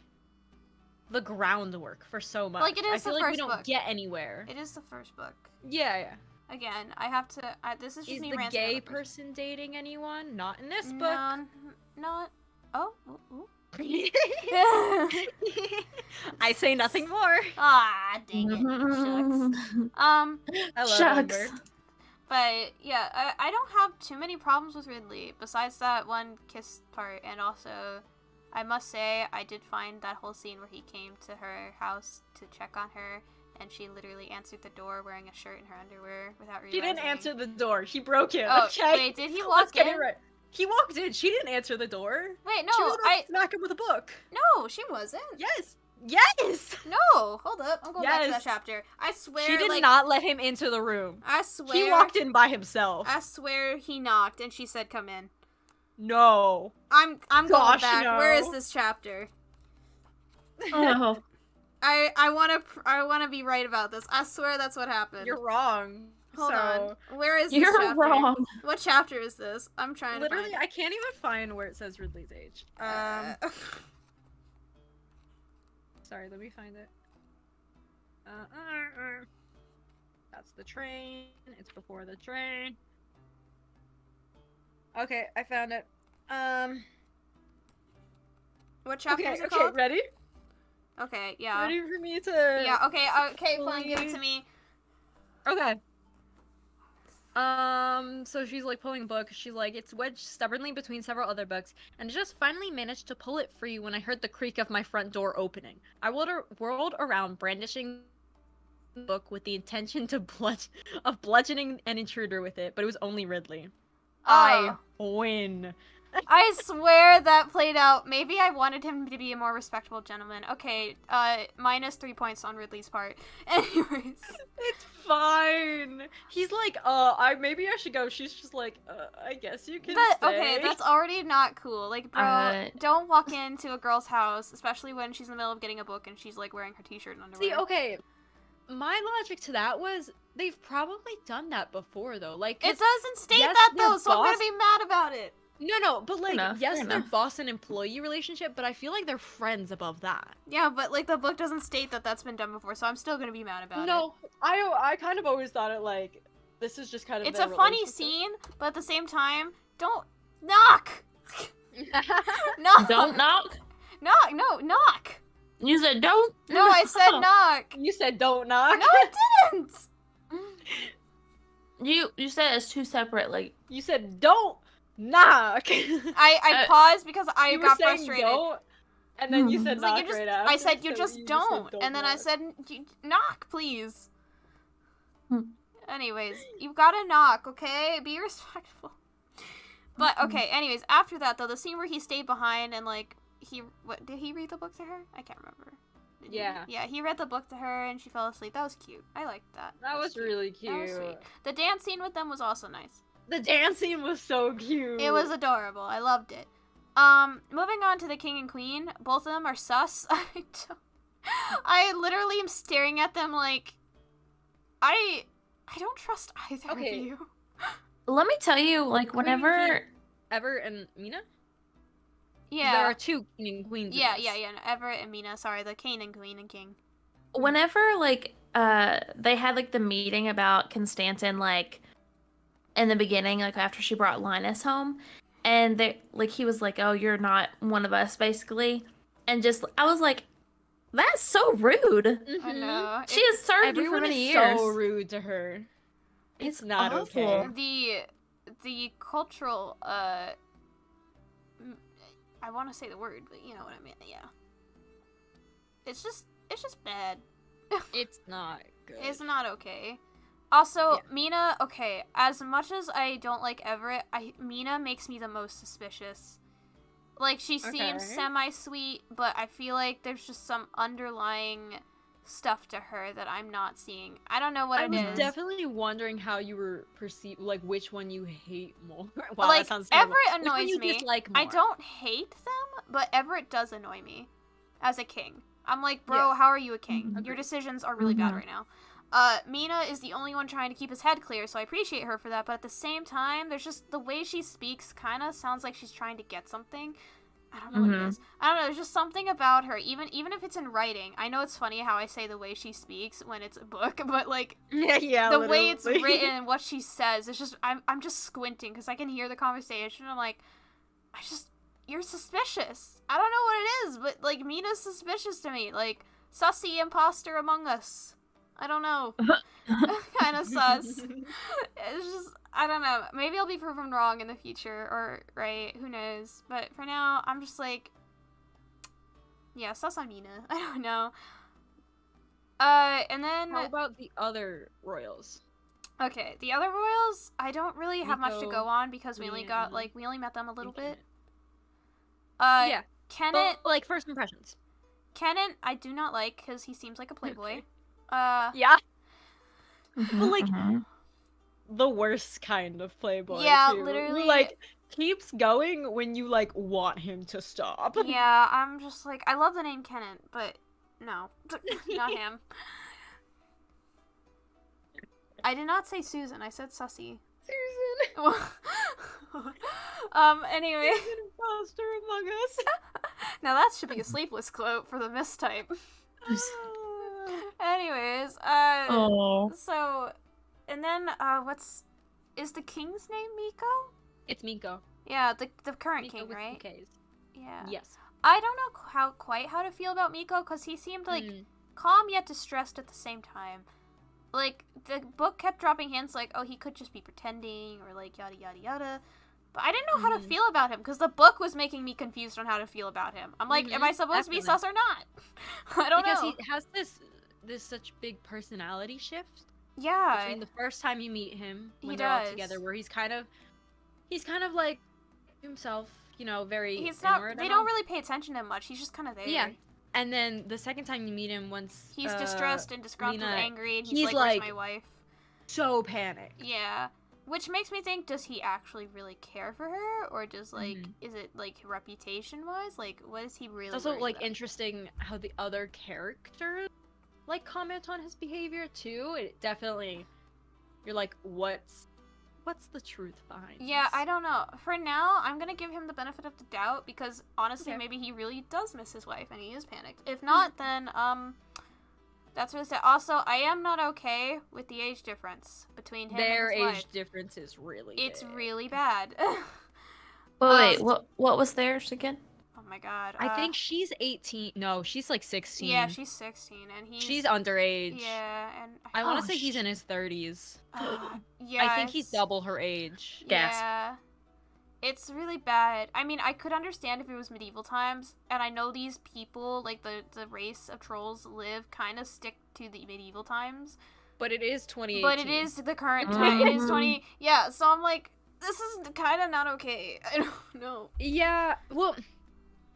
the groundwork for so much. Like, it is I feel the like first we don't book. It anywhere. It is the first book. Yeah. Again, I have to. This is just Is me the ranting gay about the first- person dating anyone? Not in this book. No, not. Oh. Ooh. I say nothing more. Ah, dang it. Shucks. I love Shucks. Amber. But yeah, I don't have too many problems with Ridley besides that one kiss part, and also, I must say I did find that whole scene where he came to her house to check on her. And she literally answered the door wearing a shirt and her underwear without realizing. She didn't answer the door. He broke it. Oh, okay. wait, did he walk in? Right. He walked in. She didn't answer the door. Wait, no, she was about to smack him with a book. No, she wasn't. Yes. No, hold up. I'm going back to that chapter. I swear. She did not let him into the room. I swear. He walked in by himself. I swear he knocked and she said, "Come in." No. I'm going back. No. Where is this chapter? Oh. I wanna be right about this. I swear that's what happened. You're wrong. Hold on. Where is this You're chapter? wrong. What chapter is this? I'm trying Literally, to find I can't even find where it says Ridley's age. Sorry, let me find it. That's the train. It's before the train. Okay, I found it. What chapter is it okay, called? ready? Okay, yeah. Ready for me to... Yeah, okay, fine, give it to me. Okay. So she's, like, pulling a book. She's like, it's wedged stubbornly between several other books, and I just finally managed to pull it free when I heard the creak of my front door opening. I whirled around, brandishing the book with the intention of bludgeoning an intruder with it, but it was only Ridley. I win. I swear that played out. Maybe I wanted him to be a more respectable gentleman. Okay, minus 3 points on Ridley's part. Anyways. It's fine. He's like, maybe I should go. She's just like, I guess you can stay. Okay, that's already not cool. Like, bro, don't walk into a girl's house, especially when she's in the middle of getting a book and she's, like, wearing her t-shirt and underwear. See, okay, my logic to that was, they've probably done that before, though. Like, it doesn't state that, though, so I'm gonna be mad about it. No, but, like, yes, they're boss and employee relationship, but I feel like they're friends above that. Yeah, but, like, the book doesn't state that that's been done before, so I'm still gonna be mad about it. No, I kind of always thought it, like, this is just kind of It's a funny scene, but at the same time, don't knock! No! Don't knock? Knock! No, knock! You said don't? No, I said knock! You said don't knock? No, I didn't! You said it's two separate, like... You said don't knock! I paused because I got frustrated. Don't, and then you said knock like, right after. I said you just don't, and then I said knock, please. Anyways, you've got to knock, okay? Be respectful. But okay, anyways, after that though, the scene where he stayed behind and like did he read the book to her? I can't remember. Yeah, he read the book to her and she fell asleep. That was cute. I liked that. That was really cute. That was sweet. The dance scene with them was also nice. The dance scene was so cute. It was adorable. I loved it. Moving on to the king and queen. Both of them are sus. I literally am staring at them like, I don't trust either of you. Let me tell you, like, whenever... Everett and Mina? Yeah. There are 2 king and queens. Yeah. No, Everett and Mina. Sorry, the king and queen and king. Whenever, like, they had, like, the meeting about Constantin, like, in the beginning, like, after she brought Linus home, and they, like, he was like, oh, you're not one of us, basically. And just, I was like, that's so rude. I know. She has served you for many years. So rude to her. It's not awful. okay. The cultural, I want to say the word, but you know what I mean, yeah. It's just bad. It's not good. It's not okay. Also, Mina, okay, as much as I don't like Everett, Mina makes me the most suspicious. Like, she seems semi-sweet, but I feel like there's just some underlying stuff to her that I'm not seeing. I don't know what it is. I was definitely wondering how you were perceived, like, which one you hate more. Wow, like, that sounds terrible. Everett annoys me. Dislike more? I don't hate them, but Everett does annoy me as a king. I'm like, bro, how are you a king? Your decisions are really bad right now. Mina is the only one trying to keep his head clear, so I appreciate her for that, but at the same time, there's just the way she speaks kind of sounds like she's trying to get something. I don't know what it is. I don't know, there's just something about her, even if it's in writing. I know it's funny how I say the way she speaks when it's a book, but like, the way it's written and what she says, it's just, I'm just squinting, because I can hear the conversation, I'm like, you're suspicious. I don't know what it is, but like, Mina's suspicious to me, like, sussy imposter among us. I don't know. Kind of sus. It's just, I don't know. Maybe I'll be proven wrong in the future, or right, who knows. But for now, I'm just like, yeah, sus on Mina. I don't know. And then... How about the other royals? Okay, the other royals, I don't really have much to go on, because we only got, like, we only met them a little bit. Yeah. Kenneth... Well, like, first impressions. Kenneth, I do not like, because he seems like a playboy. Okay. But like the worst kind of playboy. Yeah, too. literally. Like keeps going when you like want him to stop. Yeah, I'm just like, I love the name Kenneth, but no, not him. I did not say Susan. I said Sussy. Susan. Anyway. He's an imposter among us. Now that should be a sleepless quote for the mistype. Anyways, so, and then, is the king's name Miko? It's Miko. Yeah, the current Miko king, with right? 2 Ks. Yeah. Yes. I don't know how to feel about Miko, because he seemed, like, calm yet distressed at the same time. Like, the book kept dropping hints, like, oh, he could just be pretending, or, like, yada yada yada. But I didn't know how to feel about him, because the book was making me confused on how to feel about him. I'm like, am I supposed to be sus or not? I don't know. Because he has this such big personality shift. Yeah. Between the first time you meet him when they're all together, where he's kind of like himself, you know, very inward. They don't really pay attention to him much. He's just kind of there. Yeah. And then the second time you meet him, once he's distressed and disgruntled and angry, and he's like, where's my wife? So panicked. Yeah. Which makes me think, does he actually really care for her? Or just, like, is it, like, reputation-wise? Like, what is he really It's also, like, about? Interesting how the other characters, like, comment on his behavior, too. It definitely... You're like, what's the truth behind Yeah, this? I don't know. For now, I'm gonna give him the benefit of the doubt, because, honestly, maybe he really does miss his wife, and he is panicked. If not, then, that's what I said. Also, I am not okay with the age difference between him and his wife. Their age difference is really It's big. really bad. Wait, what was theirs again? Oh my god. I think she's 18. No, she's like 16. Yeah, she's 16, and she's underage. Yeah, and... I want to say he's in his 30s. Yeah, I think he's double her age. Yeah. It's really bad. I mean, I could understand if it was medieval times, and I know these people, like, the race of trolls kind of stick to the medieval times. But it is 2018. But it is the current time. It is 20... Yeah, so I'm like, this is kind of not okay. I don't know. Yeah, well,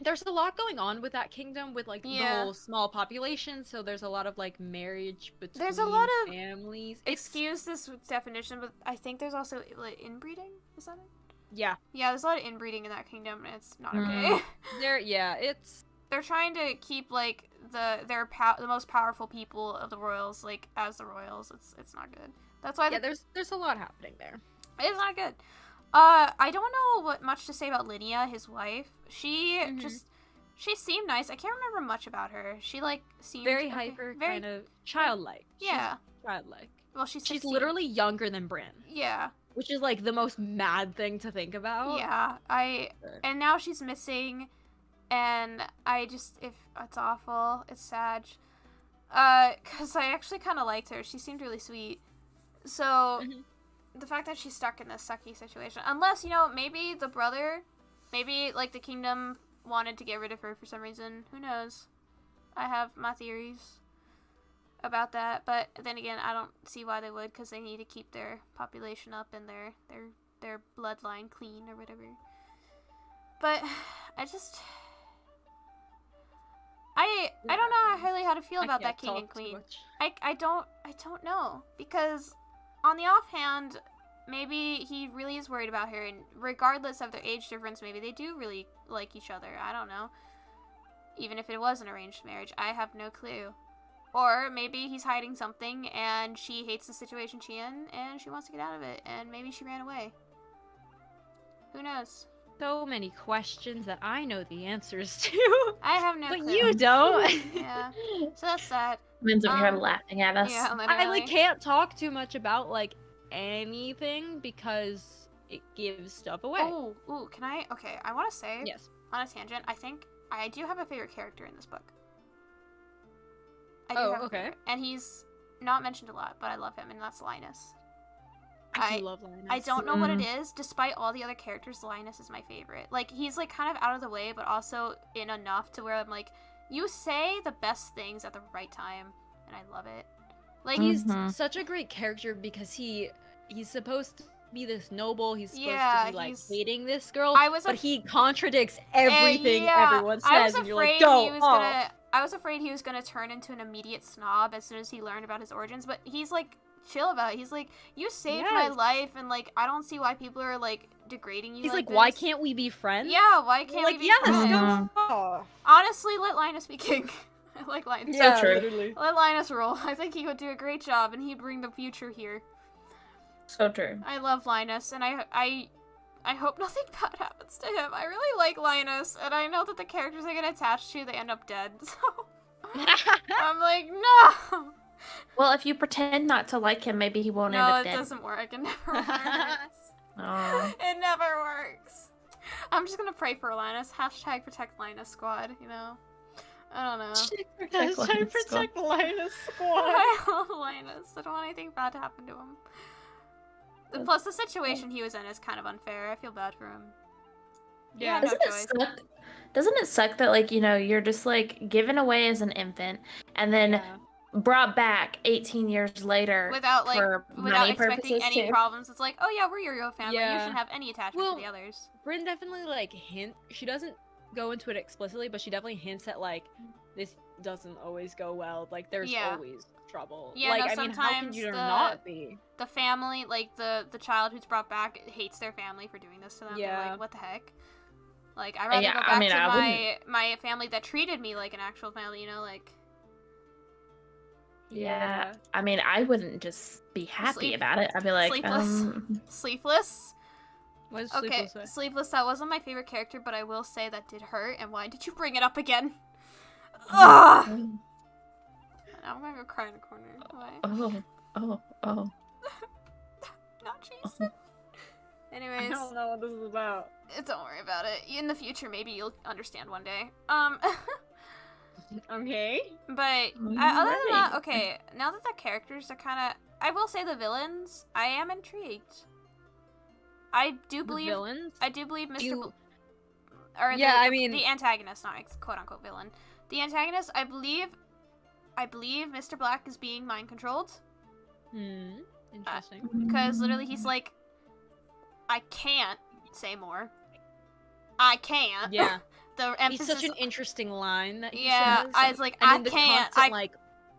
there's a lot going on with that kingdom, with, like, the whole small population, so there's a lot of, like, marriage between there's a lot of families. Excuse this definition, but I think there's also, like, inbreeding? Is that it? Yeah. Yeah, there's a lot of inbreeding in that kingdom, and it's not okay. They're trying to keep, like, the most powerful people of the royals, like, as the royals. It's not good. That's why. Yeah, there's a lot happening there. It's not good. I don't know what much to say about Linnea, his wife. She seemed nice. I can't remember much about her. She like seemed very hyper, very kind of childlike. Yeah, she's childlike. Well, she's 16. She's literally younger than Bryn. Yeah, which is like the most mad thing to think about. Yeah, and now she's missing, and it's awful. It's sad. Cause I actually kind of liked her. She seemed really sweet. So. The fact that she's stuck in this sucky situation, unless, maybe the brother, like, the kingdom wanted to get rid of her for some reason. Who knows? I have my theories about that, but then again, I don't see why they would, because they need to keep their population up and their bloodline clean or whatever. But I don't know really how to feel about that king and queen. I don't know, because on the offhand, maybe he really is worried about her, and regardless of their age difference, maybe they do really like each other. I don't know. Even if it was an arranged marriage, I have no clue. Or maybe he's hiding something, and she hates the situation she's in, and she wants to get out of it, and maybe she ran away. Who knows? So many questions that I know the answers to. I have no clue. But you don't. Yeah. So that's that. Means over here laughing at us. Yeah, I like can't talk too much about like anything because it gives stuff away. Ooh, can I? Okay, I want to say. Yes. On a tangent, I think I do have a favorite character in this book. I do have okay. And he's not mentioned a lot, but I love him, and that's Linus. I do love Linus. I don't know what it is. Despite all the other characters, Linus is my favorite. Like, he's like kind of out of the way, but also in enough to where I'm like, you say the best things at the right time, and I love it. Like, he's such a great character because he's supposed to be this noble. He's supposed to be like hating this girl, but he contradicts everything everyone says, and you're like, I was afraid he was gonna turn into an immediate snob as soon as he learned about his origins, but he's like chill about it. He's like, you saved my life, and like, I don't see why people are like degrading you. He's like, this. why can't we be friends? Yeah, why can't we be friends? Let's go. Honestly, let Linus be king. I like Linus. Yeah, so true. Literally. Let Linus roll. I think he would do a great job, and he'd bring the future here. So true. I love Linus, and I hope nothing bad happens to him. I really like Linus, and I know that the characters I get attached to, they end up dead, so I'm like, no! Well, if you pretend not to like him, maybe he won't end up dead. No, it doesn't work. It never works. Oh. It never works. I'm just gonna pray for Linus. Hashtag protect Linus squad, I don't know. Hashtag protect Linus squad. I love Linus. I don't want anything bad to happen to him. Plus, the situation he was in is kind of unfair. I feel bad for him. Yeah. Doesn't it suck that, like, you're just, like, given away as an infant, and then brought back 18 years later without expecting any too. Problems. It's like, oh yeah, we're your real family. You shouldn't have any attachment to the others. Bryn definitely, like, she doesn't go into it explicitly, but she definitely hints at, like, this doesn't always go well. Like, there's always trouble. Yeah, like, no, I mean, how can you not be? The family, like, the child who's brought back hates their family for doing this to them. Yeah. They're like, what the heck? Like, I'd rather go back to my family that treated me like an actual family, like... Yeah. I mean, I wouldn't just be happy about it. I'd be like, Sleepless? What does Sleepless say? Sleepless, that wasn't my favorite character, but I will say that did hurt, and why did you bring it up again? Ugh! I'm gonna go cry in a corner. Why? Oh. Not Jason. Anyways. I don't know what this is about. Don't worry about it. In the future, maybe you'll understand one day. Okay. But, other than that, okay, now that the characters are kind of... I will say the villains, I am intrigued. I do believe Mr. The antagonist, not quote-unquote villain. The antagonist, I believe Mr. Black is being mind-controlled. Interesting. Because literally he's like, I can't say more. I can't. Yeah. The emphasis... He's such an interesting line that he says. I was like, I can't.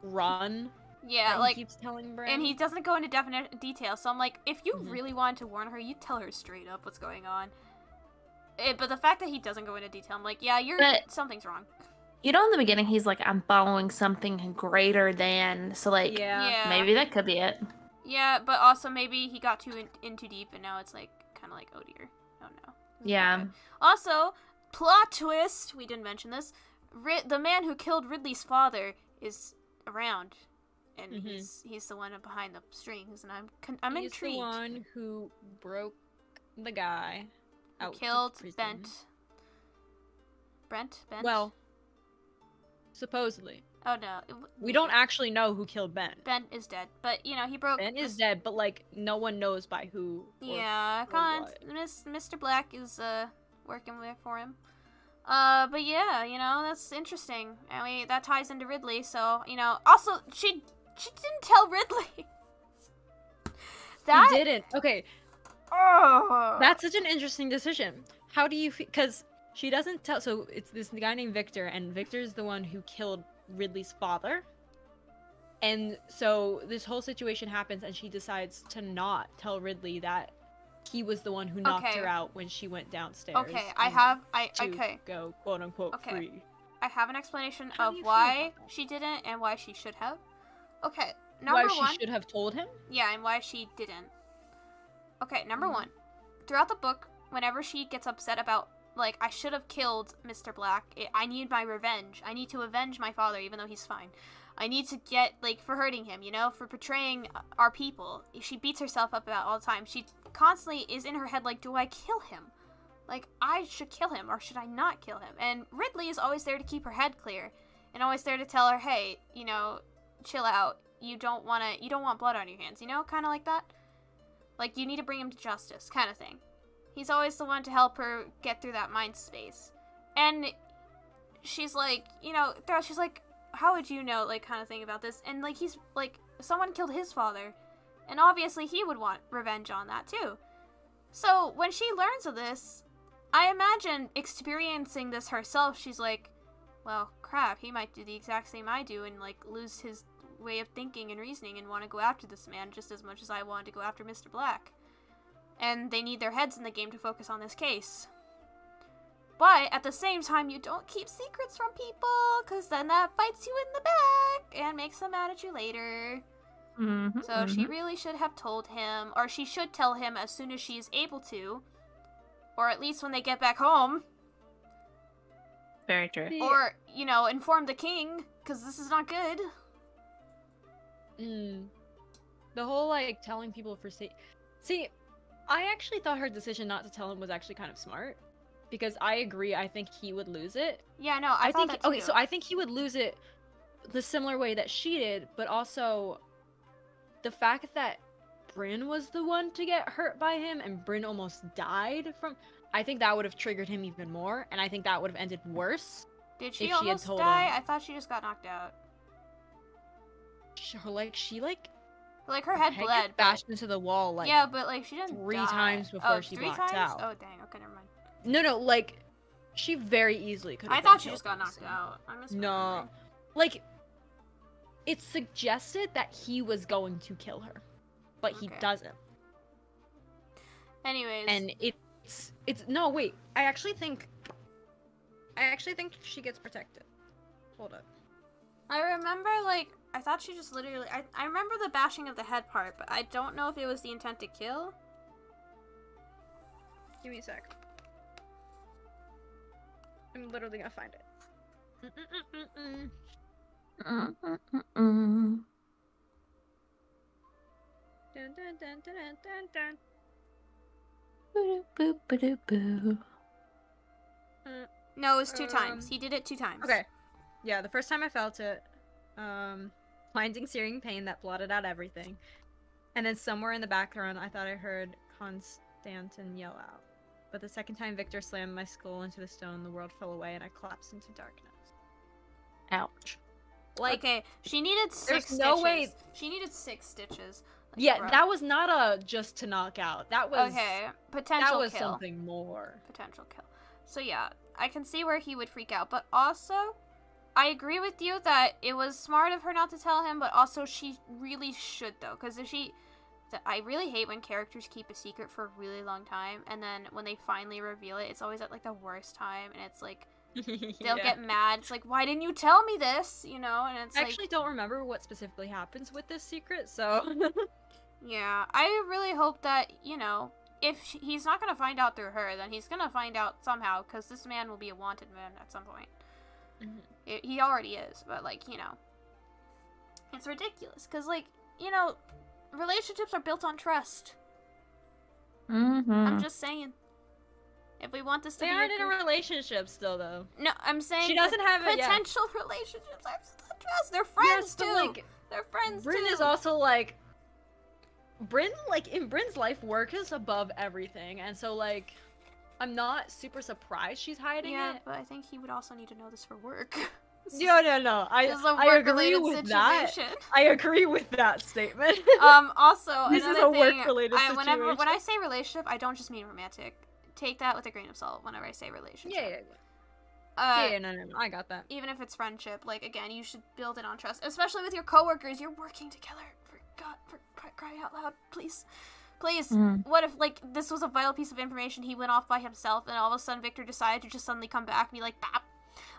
Run. Yeah, like, he keeps telling Bryn. And he doesn't go into definite detail, so I'm like, if you really wanted to warn her, you'd tell her straight up what's going on. But the fact that he doesn't go into detail, I'm like, yeah, something's wrong. In the beginning, he's like, I'm following something greater than, so, like, maybe that could be it. Yeah, but also maybe he got in too deep, and now it's like kind of like, oh dear, oh no. Yeah. Okay. Also, plot twist. We didn't mention this. The man who killed Ridley's father is around, and he's the one behind the strings, and I'm he's intrigued. He's the one who broke the guy. Who killed Brent. Well, supposedly. Oh no. We don't actually know who killed Ben. Ben is dead, but you know he broke. Ben is dead, but like no one knows by who. Yeah, Mr. Black is working for him. But yeah, you know that's interesting. I mean that ties into Ridley, so you know. Also, she didn't tell Ridley. She didn't. Okay. Oh. That's such an interesting decision. How do you feel? Because she doesn't tell. So it's this guy named Victor, and Victor's the one who killed Ridley's father. And so this whole situation happens, and she decides to not tell Ridley that he was the one who knocked her out when she went downstairs. Okay, go quote unquote free. I have an explanation of why she didn't and why she should have. Okay, why she should have told him? Yeah, and why she didn't. Okay, number one. Throughout the book, whenever she gets upset about, like, I should have killed Mr. Black, I need my revenge. I need to avenge my father, even though he's fine. I need to get, like, for hurting him, you know, for betraying our people. She beats herself up about all the time. She constantly is in her head, like, do I kill him? Like, I should kill him, or should I not kill him? And Ridley is always there to keep her head clear, and always there to tell her, hey, you know, chill out. You don't want blood on your hands, you know, kind of like that. Like, you need to bring him to justice, kind of thing. He's always the one to help her get through that mind space. And she's like, you know, she's like, how would you know, like, kind of thing about this? And, like, he's, like, someone killed his father. And obviously he would want revenge on that, too. So, when she learns of this, I imagine experiencing this herself, she's like, well, crap, he might do the exact same I do and, like, lose his way of thinking and reasoning and want to go after this man just as much as I wanted to go after Mr. Black. And they need their heads in the game to focus on this case. But at the same time, you don't keep secrets from people, because then that bites you in the back and makes them mad at you later. So she really should have told him, or she should tell him as soon as she is able to, or at least when they get back home. Very true. Or, you know, inform the king, because this is not good. The whole, like, telling people for See, I actually thought her decision not to tell him was actually kind of smart. Because I agree, I think he would lose it. Yeah, no, I thought that too. Okay, so I think he would lose it the similar way that she did, but also the fact that Bryn was the one to get hurt by him and Bryn almost died from... I think that would have triggered him even more, and I think that would have ended worse. Did she almost die? I thought she just got knocked out. Like her head bled. Bashed into the wall, like... Yeah, but, like, she didn't 3 times before she blacked out. Oh, dang. Okay, never mind. No, like, she very easily could have I thought she just got knocked out. No. Like, it's suggested that he was going to kill her, but he doesn't. Anyways. And it's no, wait. I actually think she gets protected. Hold up. I remember, like, I thought she just literally... I remember the bashing of the head part, but I don't know if it was the intent to kill. Give me a sec. I'm literally gonna find it. No, it was 2 times. He did it 2 times. Okay. Yeah, the first time I felt it, finding searing pain that blotted out everything. And then somewhere in the background, I thought I heard Constantin yell out. But the second time Victor slammed my skull into the stone, the world fell away and I collapsed into darkness. Ouch. Like, okay, she needed 6 stitches. No way. She needed 6 stitches. Like, yeah, that was not a just to knock out. That was... Okay, potential kill. That was something more. Potential kill. So yeah, I can see where he would freak out. But also, I agree with you that it was smart of her not to tell him, but also she really should, though. Because if she... I really hate when characters keep a secret for a really long time, and then when they finally reveal it, it's always at, like, the worst time, and it's like, they'll get mad. It's like, why didn't you tell me this? You know, and it's I actually don't remember what specifically happens with this secret, so... Yeah, I really hope that, if he's not gonna find out through her, then he's gonna find out somehow, because this man will be a wanted man at some point. Mm-hmm. He already is, but, like, it's ridiculous, because, like, relationships are built on trust. I'm just saying. If we want this to they be aren't in a relationship still, though. No, I'm saying she doesn't have potential relationships are built on trust. They're friends, too. Like, they're friends, Bryn too. is also, like... Bryn, like, in Bryn's life, work is above everything, and so, like, I'm not super surprised she's hiding it. Yeah, but I think he would also need to know this for work. No. I agree with that. I agree with that statement. Also, this is a work-related situation. When I say relationship, I don't just mean romantic. Take that with a grain of salt whenever I say relationship. Yeah. No, I got that. Even if it's friendship, like, again, you should build it on trust, especially with your coworkers. You're working together. For crying out loud, please. What if, like, this was a vital piece of information, he went off by himself, and all of a sudden Victor decided to just suddenly come back and be like, bap.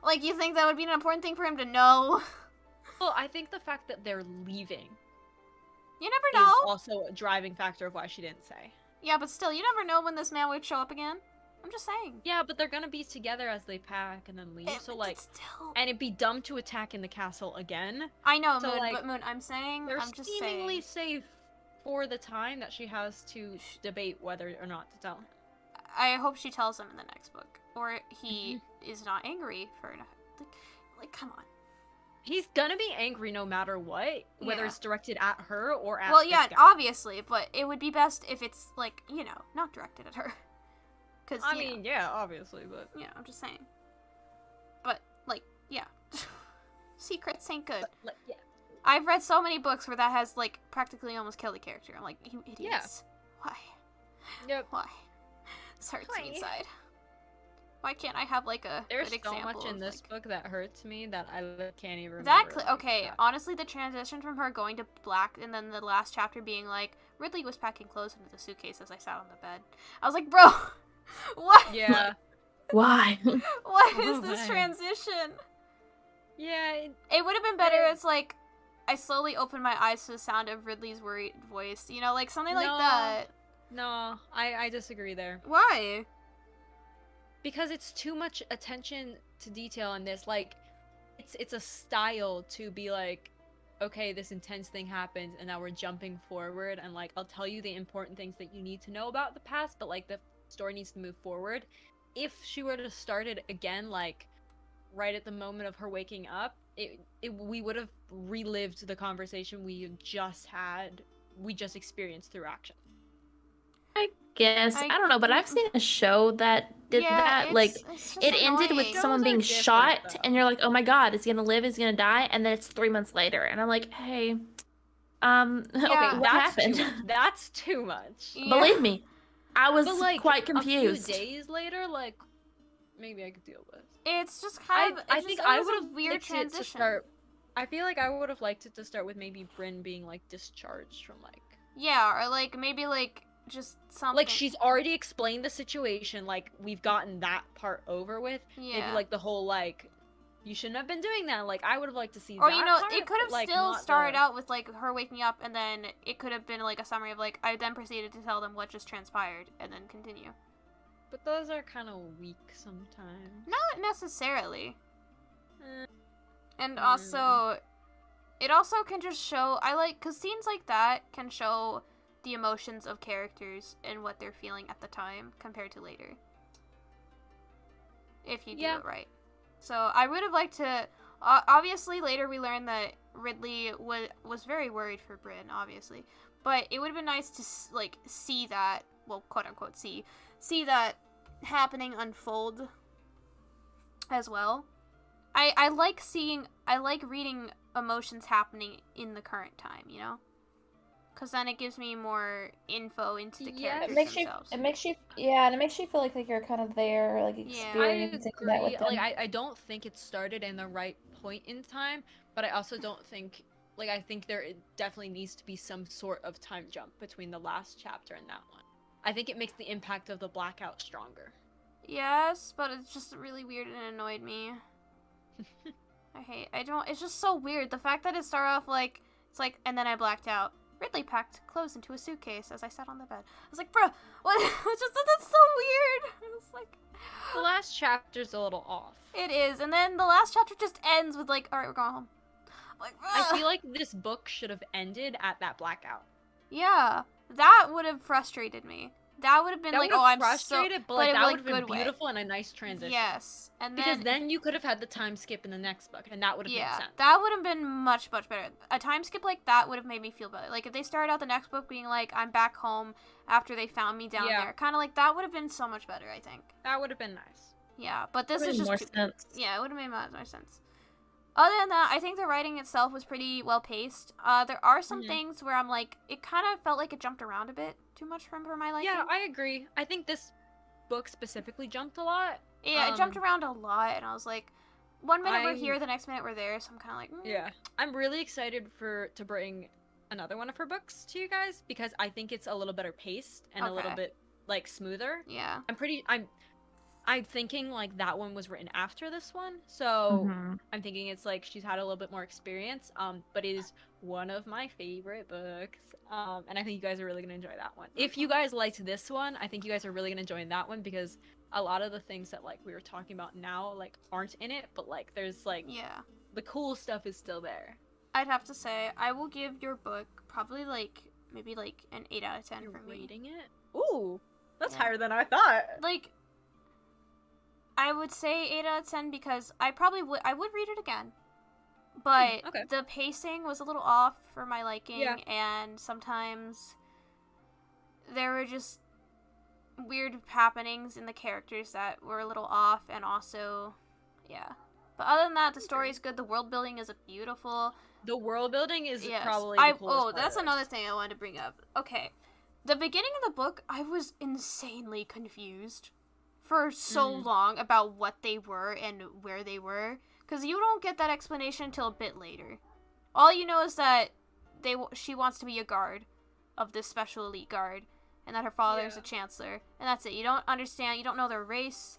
Like, you think that would be an important thing for him to know? Well, I think the fact that they're leaving you never know. Is also a driving factor of why she didn't say. Yeah, but still, you never know when this man would show up again. I'm just saying. Yeah, but they're gonna be together as they pack and then leave, so, like... Still... And it'd be dumb to attack in the castle again. I know, so, Moon, like, but Moon, I'm just seemingly safe for the time that she has to debate whether or not to tell him. I hope she tells him in the next book. Or he is not angry for enough. Like, come on. He's gonna be angry no matter what, whether it's directed at her or at this guy. Obviously, but it would be best if it's, like, not directed at her. Cause, I mean, yeah, obviously, but... I'm just saying. But, like, yeah. Secrets ain't good. But, like, yeah. I've read so many books where that has, like, practically almost killed a character. I'm like, you idiots. Yeah. Why? Yep. Why? This hurts me inside. Why can't I have, like, a There's good example so much in this book that hurts me that I can't even remember. Okay, honestly, the transition from her going to black and then the last chapter being like, Ridley was packing clothes into the suitcase as I sat on the bed. I was like, bro, what? Yeah. Why? What is this transition? Yeah. It would have been better as, like, I slowly opened my eyes to the sound of Ridley's worried voice. Like, something like that. No, I disagree there. Why? Because it's too much attention to detail in this. Like, it's a style to be like, okay, this intense thing happened, and now we're jumping forward, and, like, I'll tell you the important things that you need to know about the past, but, like, the story needs to move forward. If she were to start it again, like, right at the moment of her waking up, we would have relived the conversation we just experienced through action. I guess. I don't know, but I've seen a show that did that. Like, it ended with someone being shot, and you're like, oh my god, is he gonna live? Is he gonna die? And then it's 3 months later, and I'm like, hey, okay, what happened? That's too much. Yeah. Believe me, I was like, quite confused. A few days later, like, maybe I could deal with. It's just kind of. I think I would have weird transition. To start. I feel like I would have liked it to start with maybe Bryn being, like, discharged from, like. Yeah, or, like, maybe, like, just something. Like, she's already explained the situation, like, we've gotten that part over with. Yeah. Maybe, like, the whole, like, you shouldn't have been doing that. Like, I would have liked to see or, that part, it could have like, still started out with, like, her waking up, and then it could have been, like, a summary of, like, I then proceeded to tell them what just transpired, and then continue. But those are kind of weak sometimes. Not necessarily. And also, it also can just show, because scenes like that can show the emotions of characters and what they're feeling at the time compared to later. If you do it right. So I would have liked to, obviously later we learned that Ridley was very worried for Bryn, obviously. But it would have been nice to, like, see that, well, quote unquote see that happening unfold as well. I like reading emotions happening in the current time, because then it gives me more info into the characters themselves. It makes you feel like you're kind of there, like experiencing that with them. Like, I don't think it started in the right point in time, but I also don't think, like, I think there definitely needs to be some sort of time jump between the last chapter and that one. I think it makes the impact of the blackout stronger. Yes, but it's just really weird and annoyed me. it's just so weird. The fact that it started off like, it's like, and then I blacked out. Ridley packed clothes into a suitcase as I sat on the bed. I was like, bro, what? That's so weird. I was like, the last chapter's a little off. It is, and then the last chapter just ends with like, all right, we're going home. Like, I feel like this book should have ended at that blackout. Yeah, that would have frustrated me. That would have been like, oh, I'm frustrated, so... but like, that would have been been beautiful and a nice transition. Yes, and because then you could have had the time skip in the next book, and that would have made sense. That would have been much, much better. A time skip like that would have made me feel better. Like, if they started out the next book being like, I'm back home after they found me down there. Kind of like, that would have been so much better, I think. That would have been nice. Yeah, but this is just... more sense. Yeah, it would have made much more sense. Other than that, I think the writing itself was pretty well paced. There are some things where I'm like, it kind of felt like it jumped around a bit too much for my liking. Yeah, I agree. I think this book specifically jumped a lot. Yeah, it jumped around a lot, and I was like, one minute we're here, the next minute we're there, so I'm kind of like, Yeah, I'm really excited to bring another one of her books to you guys, because I think it's a little better paced and a little bit, like, smoother. Yeah. I'm thinking, like, that one was written after this one, so I'm thinking it's, like, she's had a little bit more experience, but it is one of my favorite books, and I think you guys are really going to enjoy that one. If you guys liked this one, I think you guys are really going to enjoy that one, because a lot of the things that, like, we were talking about now, like, aren't in it, but, like, there's, like, the cool stuff is still there. I'd have to say, I will give your book probably, like, maybe, like, an 8 out of 10 for me. Rating it? Ooh, that's higher than I thought. Like... I would say 8 out of 10 because I would read it again. But the pacing was a little off for my liking, and sometimes there were just weird happenings in the characters that were a little off, and also, But other than that, the story is good. The world building is beautiful. The world building is probably the coolest part that's another thing I wanted to bring up. Okay. The beginning of the book, I was insanely confused for so long about what they were and where they were, because you don't get that explanation until a bit later. All you know is that she wants to be a guard of this special elite guard, and that her father is a chancellor, and that's it. You don't understand, you don't know their race,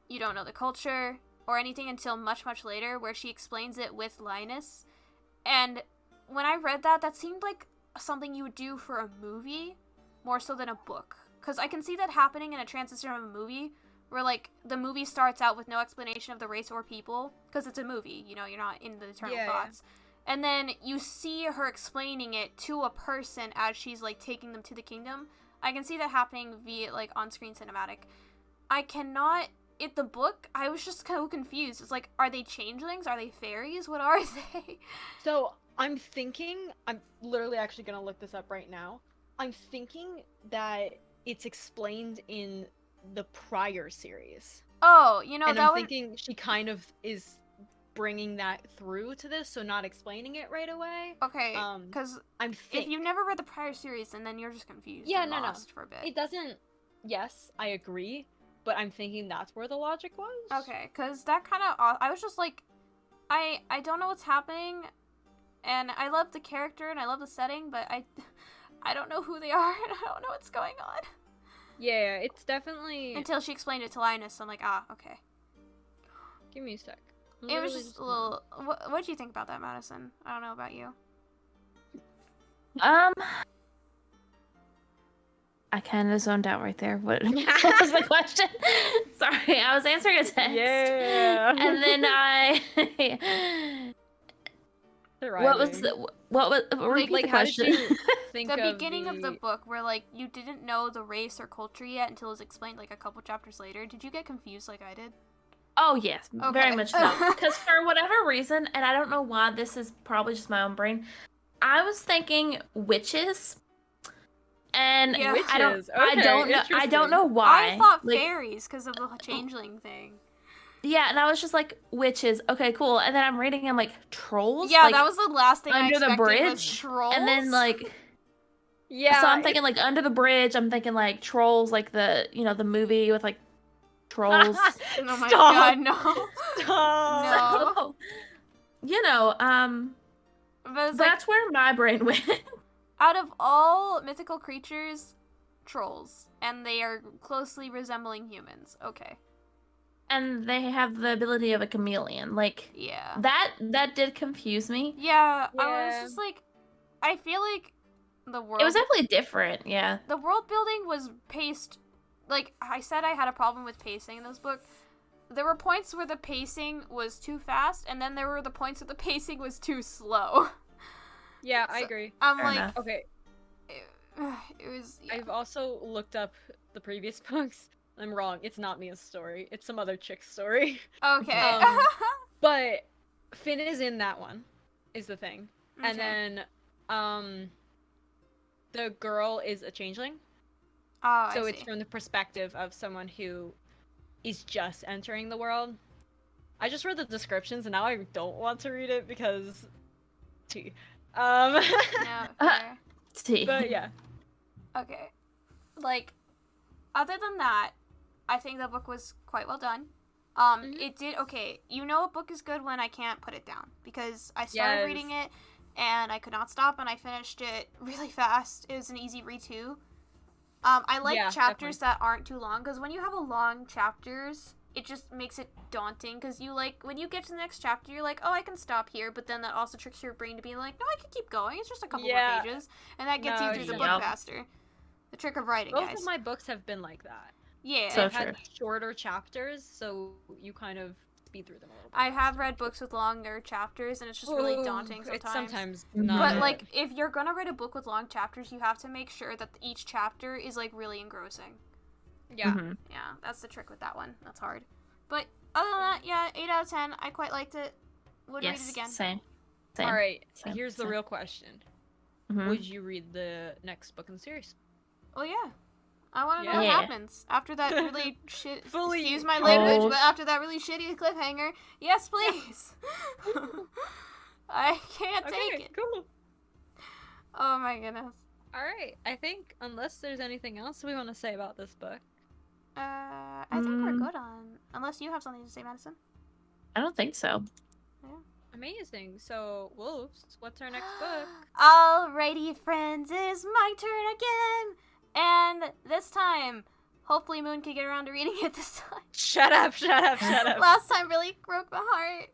you don't know the culture, or anything until much, much later, where she explains it with Linus. And when I read that, that seemed like something you would do for a movie, more so than a book. Because I can see that happening in a transition of a movie, where, like, the movie starts out with no explanation of the race or people, because it's a movie, you know, you're not in the eternal thoughts. And then you see her explaining it to a person as she's, like, taking them to the kingdom. I can see that happening via, like, on-screen cinematic. I cannot... In the book, I was just so confused. It's like, are they changelings? Are they fairies? What are they? So, I'm literally actually gonna look this up right now. I'm thinking that it's explained in the prior series. Oh, you know, and I'm thinking she kind of is bringing that through to this, so not explaining it right away. Okay, because if you've never read the prior series, and then you're just confused and lost for a bit. It doesn't... Yes, I agree, but I'm thinking that's where the logic was. Okay, because that kind of... I was just like, I don't know what's happening, and I love the character, and I love the setting, but I don't know who they are, and I don't know what's going on. Yeah, it's definitely... Until she explained it to Linus, so I'm like, okay. Give me a sec. It was just a little... What did you think about that, Madison? I don't know about you. I kind of zoned out right there. What was the question? Sorry, I was answering a text. Yeah. And then repeat the question. The beginning of the book, where, like, you didn't know the race or culture yet until it was explained, like, a couple chapters later. Did you get confused like I did? Oh, yes. Okay. Very much so. Because for whatever reason, and I don't know why, this is probably just my own brain, I was thinking witches. And witches. I don't know why. I thought fairies because of the changeling thing. Yeah, and I was just like, witches. Okay, cool. And then I'm reading, I'm like, trolls? Yeah, like, that was the last thing under I expected the bridge. Was trolls. And then, like... Yeah. So I'm thinking, like, under the bridge, I'm thinking, like, trolls, like the, you know, the movie with, like, trolls. Oh my god, no. Stop. So, you know, that's where my brain went. Out of all mythical creatures, trolls. And they are closely resembling humans. Okay. And they have the ability of a chameleon. Like, yeah. That did confuse me. Yeah, I was just like, I feel like the world. It was definitely different, yeah. The world building was paced, like I said, I had a problem with pacing in this book. There were points where the pacing was too fast, and then there were the points where the pacing was too slow. Yeah, I agree. I'm Fair like, enough. Okay, it was. Yeah. I've also looked up the previous books. I'm wrong. It's not Mia's story. It's some other chick's story. Okay. But Finn is in that one, is the thing. Okay. And then, the girl is a changeling. Oh, So I it's see. from the perspective of someone who is just entering the world. I just read the descriptions and now I don't want to read it because tea. No, fair. But yeah. Okay. Like, other than that, I think the book was quite well done. It did okay. You know a book is good when I can't put it down because I started reading it and I could not stop and I finished it really fast. It was an easy read too. I like chapters that aren't too long because when you have a long chapters, it just makes it daunting because you like when you get to the next chapter, you're like, oh, I can stop here, but then that also tricks your brain to be like, no, I can keep going. It's just a couple more pages, and that gets you through the book faster. The trick of writing, Both guys. of my books have been like that. Yeah, So They've had shorter chapters, so you kind of speed through them a little bit. I have read books with longer chapters, and it's just really daunting sometimes. It's sometimes not. But like, if you're gonna write a book with long chapters, you have to make sure that each chapter is like really engrossing. Yeah. Yeah, that's the trick with that one. That's hard. But other than that, yeah, 8 out of 10. I quite liked it. Would read it again. Same. Alright, Same. here's the real question. Mhm. Would you read the next book in the series? Oh yeah. I want to know what Yeah. happens after that really shit. Fully Excuse my language, cold. but after that really shitty cliffhanger, yes, please. I can't take it. Cool. Oh my goodness. Alright, I think unless there's anything else we want to say about this book. I think we're good on. Unless you have something to say, Madison. I don't think so. Amazing. So, Wolves, what's our next book? Alrighty, friends, it's my turn again. And this time, hopefully Moon can get around to reading it this time. Shut up, shut up, shut up. Last time really broke my heart.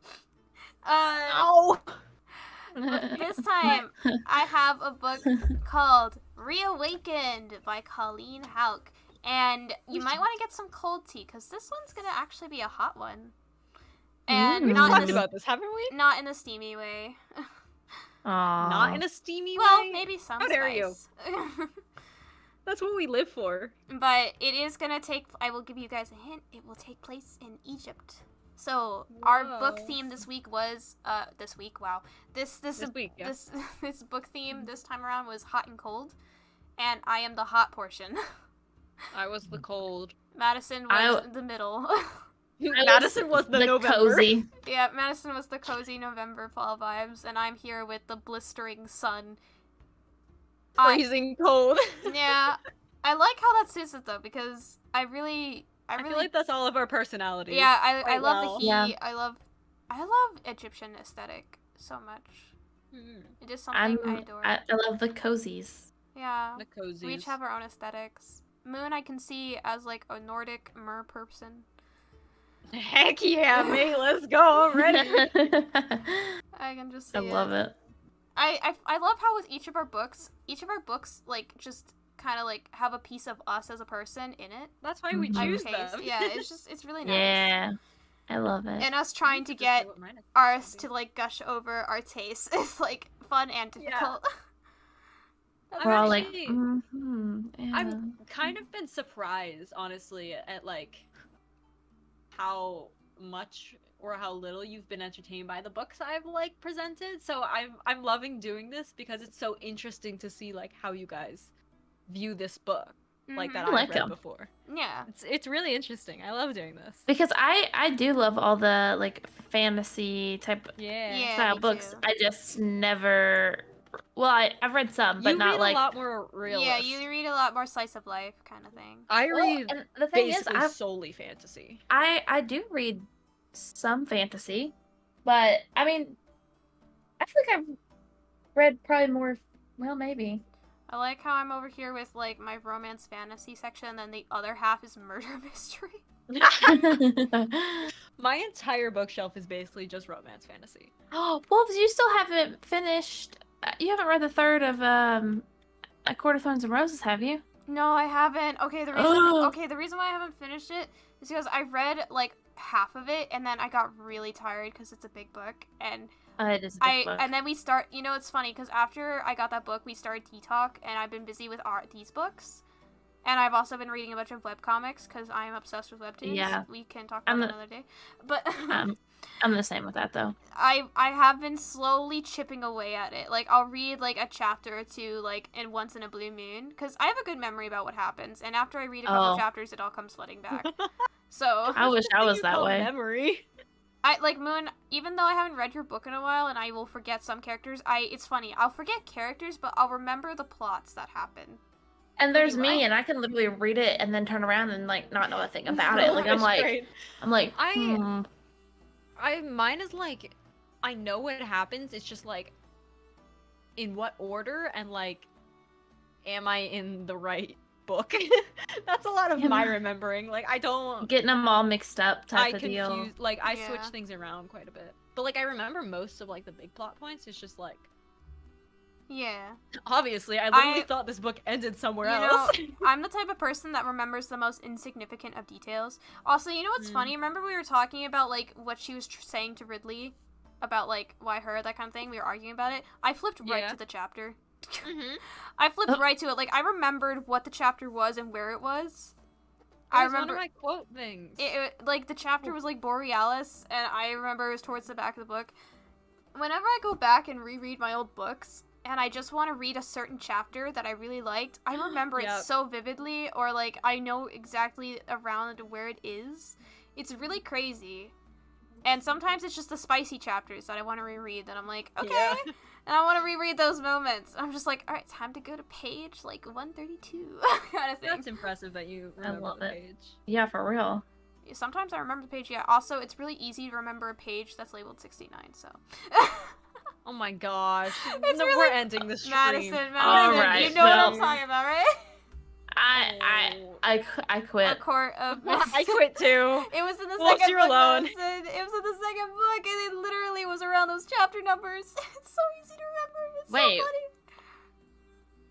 Ow! This time, I have a book called Reawakened by Colleen Houck. And you might want to get some cold tea, because this one's going to actually be a hot one. And We've talked about this, haven't we? Not in a steamy way. Not in a steamy way? Well, maybe some How dare you? spice. That's what we live for. But it is going to take... I will give you guys a hint. It will take place in Egypt. So, our book theme this week was... This week, wow. This week, yeah. This book theme this time around was hot and cold. And I am the hot portion. I was the cold. Madison was the middle. Madison was the November. Cozy. Yeah, Madison was the cozy November fall vibes, and I'm here with the blistering sun. Freezing cold. Yeah, I like how that suits it though, because I feel like that's all of our personalities. Yeah, I love the heat. Yeah. I love Egyptian aesthetic so much. It is something I adore. I love the cozies. Yeah, The cozies. we each have our own aesthetics. Moon, I can see as like a Nordic mer person. Heck yeah, mate, let's go already. I can just see I love it. I love how with each of our books like just kind of like have a piece of us as a person in it. That's why we choose them. Yeah, it's really nice. Yeah, I love it. And us trying to get ours to like gush over our tastes is like fun and difficult. We're all like, actually- yeah. I've kind of been surprised, honestly, at like how much or how little you've been entertained by the books I've like presented. So I'm loving doing this because it's so interesting to see like how you guys view this book like that I've read before. Yeah. It's really interesting. I love doing this. Because I do love all the like fantasy type style me books. too. I just never. Well, I've read some, but you not read like a lot more realist. Yeah, you read a lot more slice of life kind of thing. I read and the thing is, basically solely fantasy. I do read some fantasy, but I mean, I feel like I've read probably more. Well, maybe. I like how I'm over here with like my romance fantasy section, and then the other half is murder mystery. My entire bookshelf is basically just romance fantasy. Oh, Wolves, you still haven't finished. You haven't read the third of A Court of Thorns and Roses, have you? No, I haven't. Okay, the reason why I haven't finished it is because I read like half of it and then I got really tired because it's a big book and It is a big book. and then we start. You know, it's funny because after I got that book, we started T-Talk, and I've been busy with these books, and I've also been reading a bunch of webcomics because I am obsessed with webtoons. Yeah, we can talk about that another day. But I'm the same with that though. I have been slowly chipping away at it. Like I'll read like a chapter or two like once in a blue moon because I have a good memory about what happens, and after I read a couple chapters, it all comes flooding back. So I wish I was that way. Memory. I like Moon, even though I haven't read your book in a while and I will forget some characters, it's funny, I'll forget characters, but I'll remember the plots that happen. And there's me, and I can literally read it and then turn around and like not know a thing about it. Like mine is like, I know what happens, it's just like, in what order, and like, am I in the right book? That's a lot of my remembering. Like, I don't... Getting them all mixed up type of deal. I switch things around quite a bit. But like, I remember most of like the big plot points. It's just like... Yeah. Obviously, I literally thought this book ended somewhere else. I'm the type of person that remembers the most insignificant of details. Also, you know what's funny? Remember we were talking about, like, what she was saying to Ridley? About, like, why her, that kind of thing? We were arguing about it. I flipped right to the chapter. I flipped right to it. Like, I remembered what the chapter was and where it was. I remember one of my quote things. Like, the chapter was, like, Borealis, and I remember it was towards the back of the book. Whenever I go back and reread my old books, and I just want to read a certain chapter that I really liked, I remember it so vividly, or, like, I know exactly around where it is. It's really crazy. And sometimes it's just the spicy chapters that I want to reread, that I'm like, okay, and I want to reread those moments. I'm just like, alright, time to go to page, like, 132, kind of thing. That's impressive that you remember the page. Yeah, for real. Sometimes I remember the page, Also, it's really easy to remember a page that's labeled 69, so... Oh my gosh. We're ending the stream. Madison, right, you know what I'm talking about, right? I quit. A Court of I quit too. It was in the Left second you book. alone. Madison. It was in the second book, and it literally was around those chapter numbers. It's so easy to remember. It's so funny.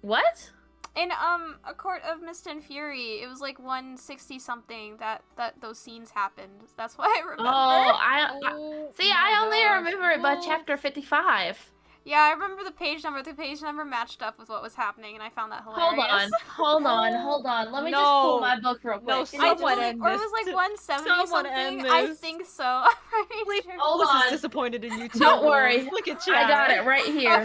What? In A Court of Mist and Fury, it was like 160 something that those scenes happened. That's why I remember. I only remember it by chapter 55. Yeah, I remember the page number. The page number matched up with what was happening, and I found that hilarious. Hold on. Let me just pull my book real quick. No, someone end this. Or it was like 170 something. I think so. I'm pretty sure. Hold on. Disappointed in you too. Don't worry. Look at chat. I got it right here.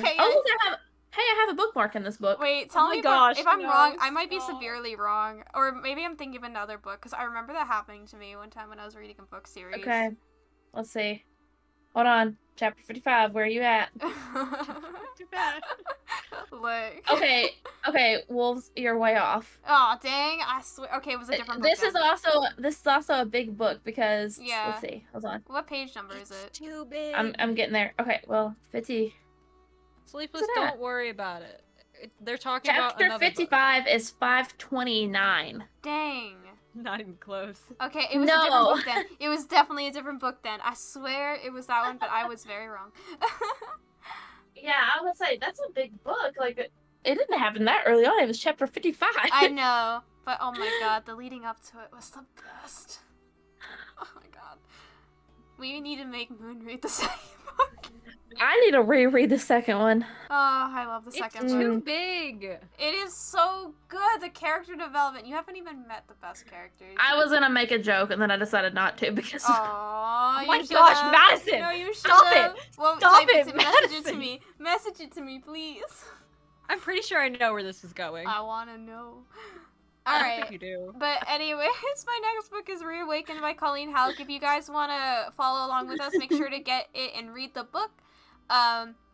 Okay, I have a bookmark in this book. Wait, tell me if I'm wrong. I might be severely wrong. Or maybe I'm thinking of another book, because I remember that happening to me one time when I was reading a book series. Okay. Let's see. Hold on. Chapter 55, where are you at? Too bad. Look. Okay, Wolves, you're way off. Oh dang, I swear. Okay, it was a different book. This is also a big book because let's see. Hold on. What page number is it? Too big. I'm getting there. Okay, well, 50. Sleepless, don't worry about it. They're talking about Chapter 55 book. Is 529. Dang. Not even close. Okay, it was a different book then. It was definitely a different book then. I swear it was that one, but I was very wrong. Yeah, I would say that's a big book. Like, it didn't happen that early on. It was chapter 55. I know, but oh my god, the leading up to it was the best. Oh my god. We need to make Moon read the second book. I need to reread the second one. Oh, I love the second book. It's too big. It is so good. The character development. You haven't even met the best characters. I was gonna make a joke and then I decided not to because. Oh my gosh, Madison! No, you Stop it! Well, Stop it, Madison! Message it to me. Message it to me, please. I'm pretty sure I know where this is going. I wanna know. I don't think you do. But anyways, my next book is Reawakened by Colleen Halleck. If you guys want to follow along with us, make sure to get it and read the book.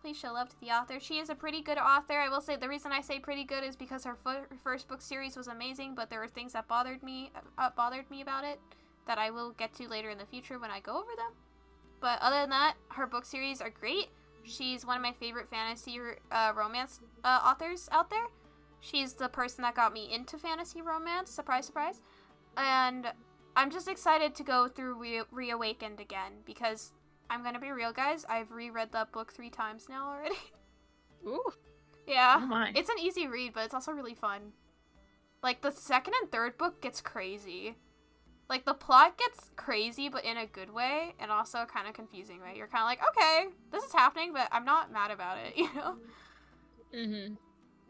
Please show love to the author. She is a pretty good author. I will say the reason I say pretty good is because her first book series was amazing, but there were things that bothered me about it that I will get to later in the future when I go over them. But other than that, her book series are great. She's one of my favorite fantasy romance authors out there. She's the person that got me into fantasy romance. Surprise, surprise. And I'm just excited to go through Reawakened again because I'm gonna be real, guys. I've reread that book 3 times now already. Ooh. Yeah. Oh my. It's an easy read, but it's also really fun. Like, the second and third book gets crazy. Like, the plot gets crazy, but in a good way, and also kind of confusing way. You're kind of like, okay, this is happening, but I'm not mad about it, you know? Mm-hmm.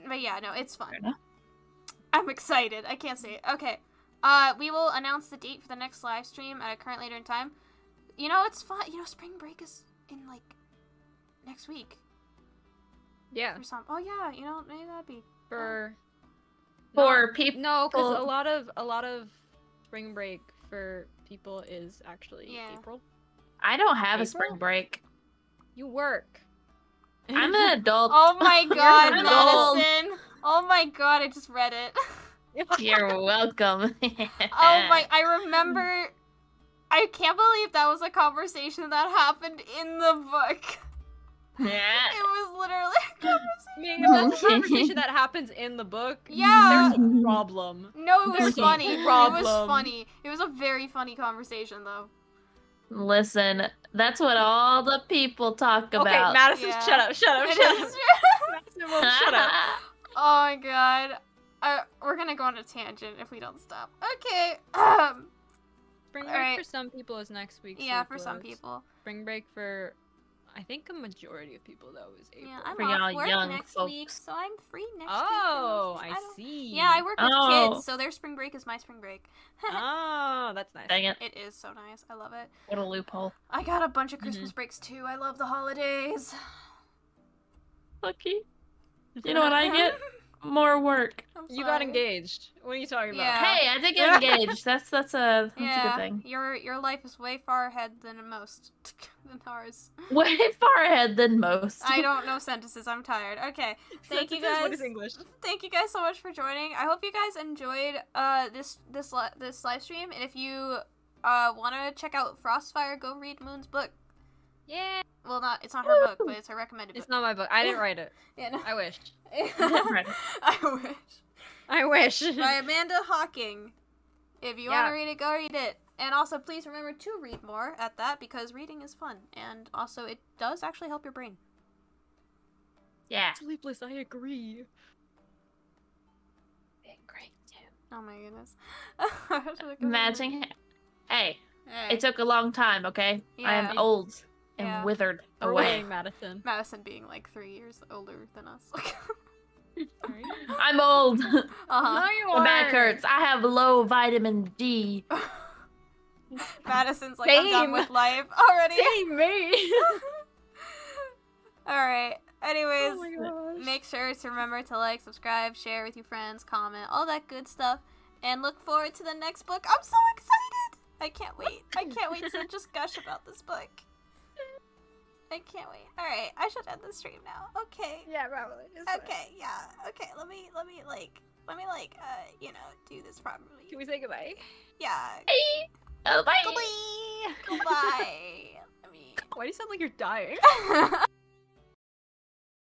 But yeah, no, it's fun. Fair enough. I'm excited. I can't say it. Okay. We will announce the date for the next live stream at a current later in time. You know, it's fun. You know, spring break is in, like, next week. Yeah. For some. Oh, yeah, you know, maybe that'd be... For people. No, because a lot of spring break for people is actually April. I don't have a April? spring break. You work. I'm an adult. Oh my god, You're old. Madison! Oh my god, I just read it. You're welcome. Oh my, I remember... I can't believe that was a conversation that happened in the book. Yeah. It was literally a conversation. I mean, if that's a conversation that happens in the book, Yeah. there's a problem. No, it was There's a funny. It problem. was funny. It was a very funny conversation, though. Listen, that's what all the people talk about. Okay, Madison, Yeah. shut up. It Shut up. is- Madison, will shut up. Oh my god. We're gonna go on a tangent if we don't stop. Okay. Spring break Alright. for some people is next week. Yeah, so for some close. people. Spring break for, I think a majority of people though is April. Yeah, I'm For off y'all work young next folks. week, so I'm free next Oh, week. I don't- see. Yeah, I work with Oh. kids, so their spring break is my spring break. Oh, that's nice. Dang it. It is so nice. I love it. What a loophole. I got a bunch of Christmas breaks too. I love the holidays. Lucky. You know what I get? More work. I'm You got sorry. engaged. What are you talking about? Yeah. Hey, I did get engaged. That's a good thing. Your life is way far ahead than most than ours. Way far ahead than most. I don't know sentences. I'm tired. Okay. Thank you Sentences? guys. What is English? Thank you guys so much for joining. I hope you guys enjoyed this live stream. And if you want to check out Frostfire, go read Moon's book. Yeah. Well, it's not her book, but it's her recommended It's book. not my book. I didn't write it. Yeah, no. I wish. Right. I wish. I wish. By Amanda Hocking. If you want Yeah. to read it, go read it. And also, please remember to read more at that, because reading is fun. And also, it does actually help your brain. Yeah. Sleepless, I agree. Great too. Oh my goodness. Imagine. Hey, Hey. it took a long time. Okay, I Yeah. am old and Yeah. withered We're away. waiting, Madison. Madison being like 3 years older than us. I'm old. Uh-huh. you My back hurts. I have low vitamin D. Madison's like, I'm done Same. with life already. Same, me. Alright. Anyways, Oh my gosh. make sure to remember to like, subscribe, share with your friends, comment, all that good stuff. And look forward to the next book. I'm so excited! I can't wait. I can't wait to just gush about this book. I can't wait. Alright, I should end the stream now. Okay. Yeah, probably. Okay, yeah. Okay, let me do this properly. Can we say goodbye? Yeah. Hey. Oh, bye. Goodbye. Goodbye. Let me Why do you sound like you're dying?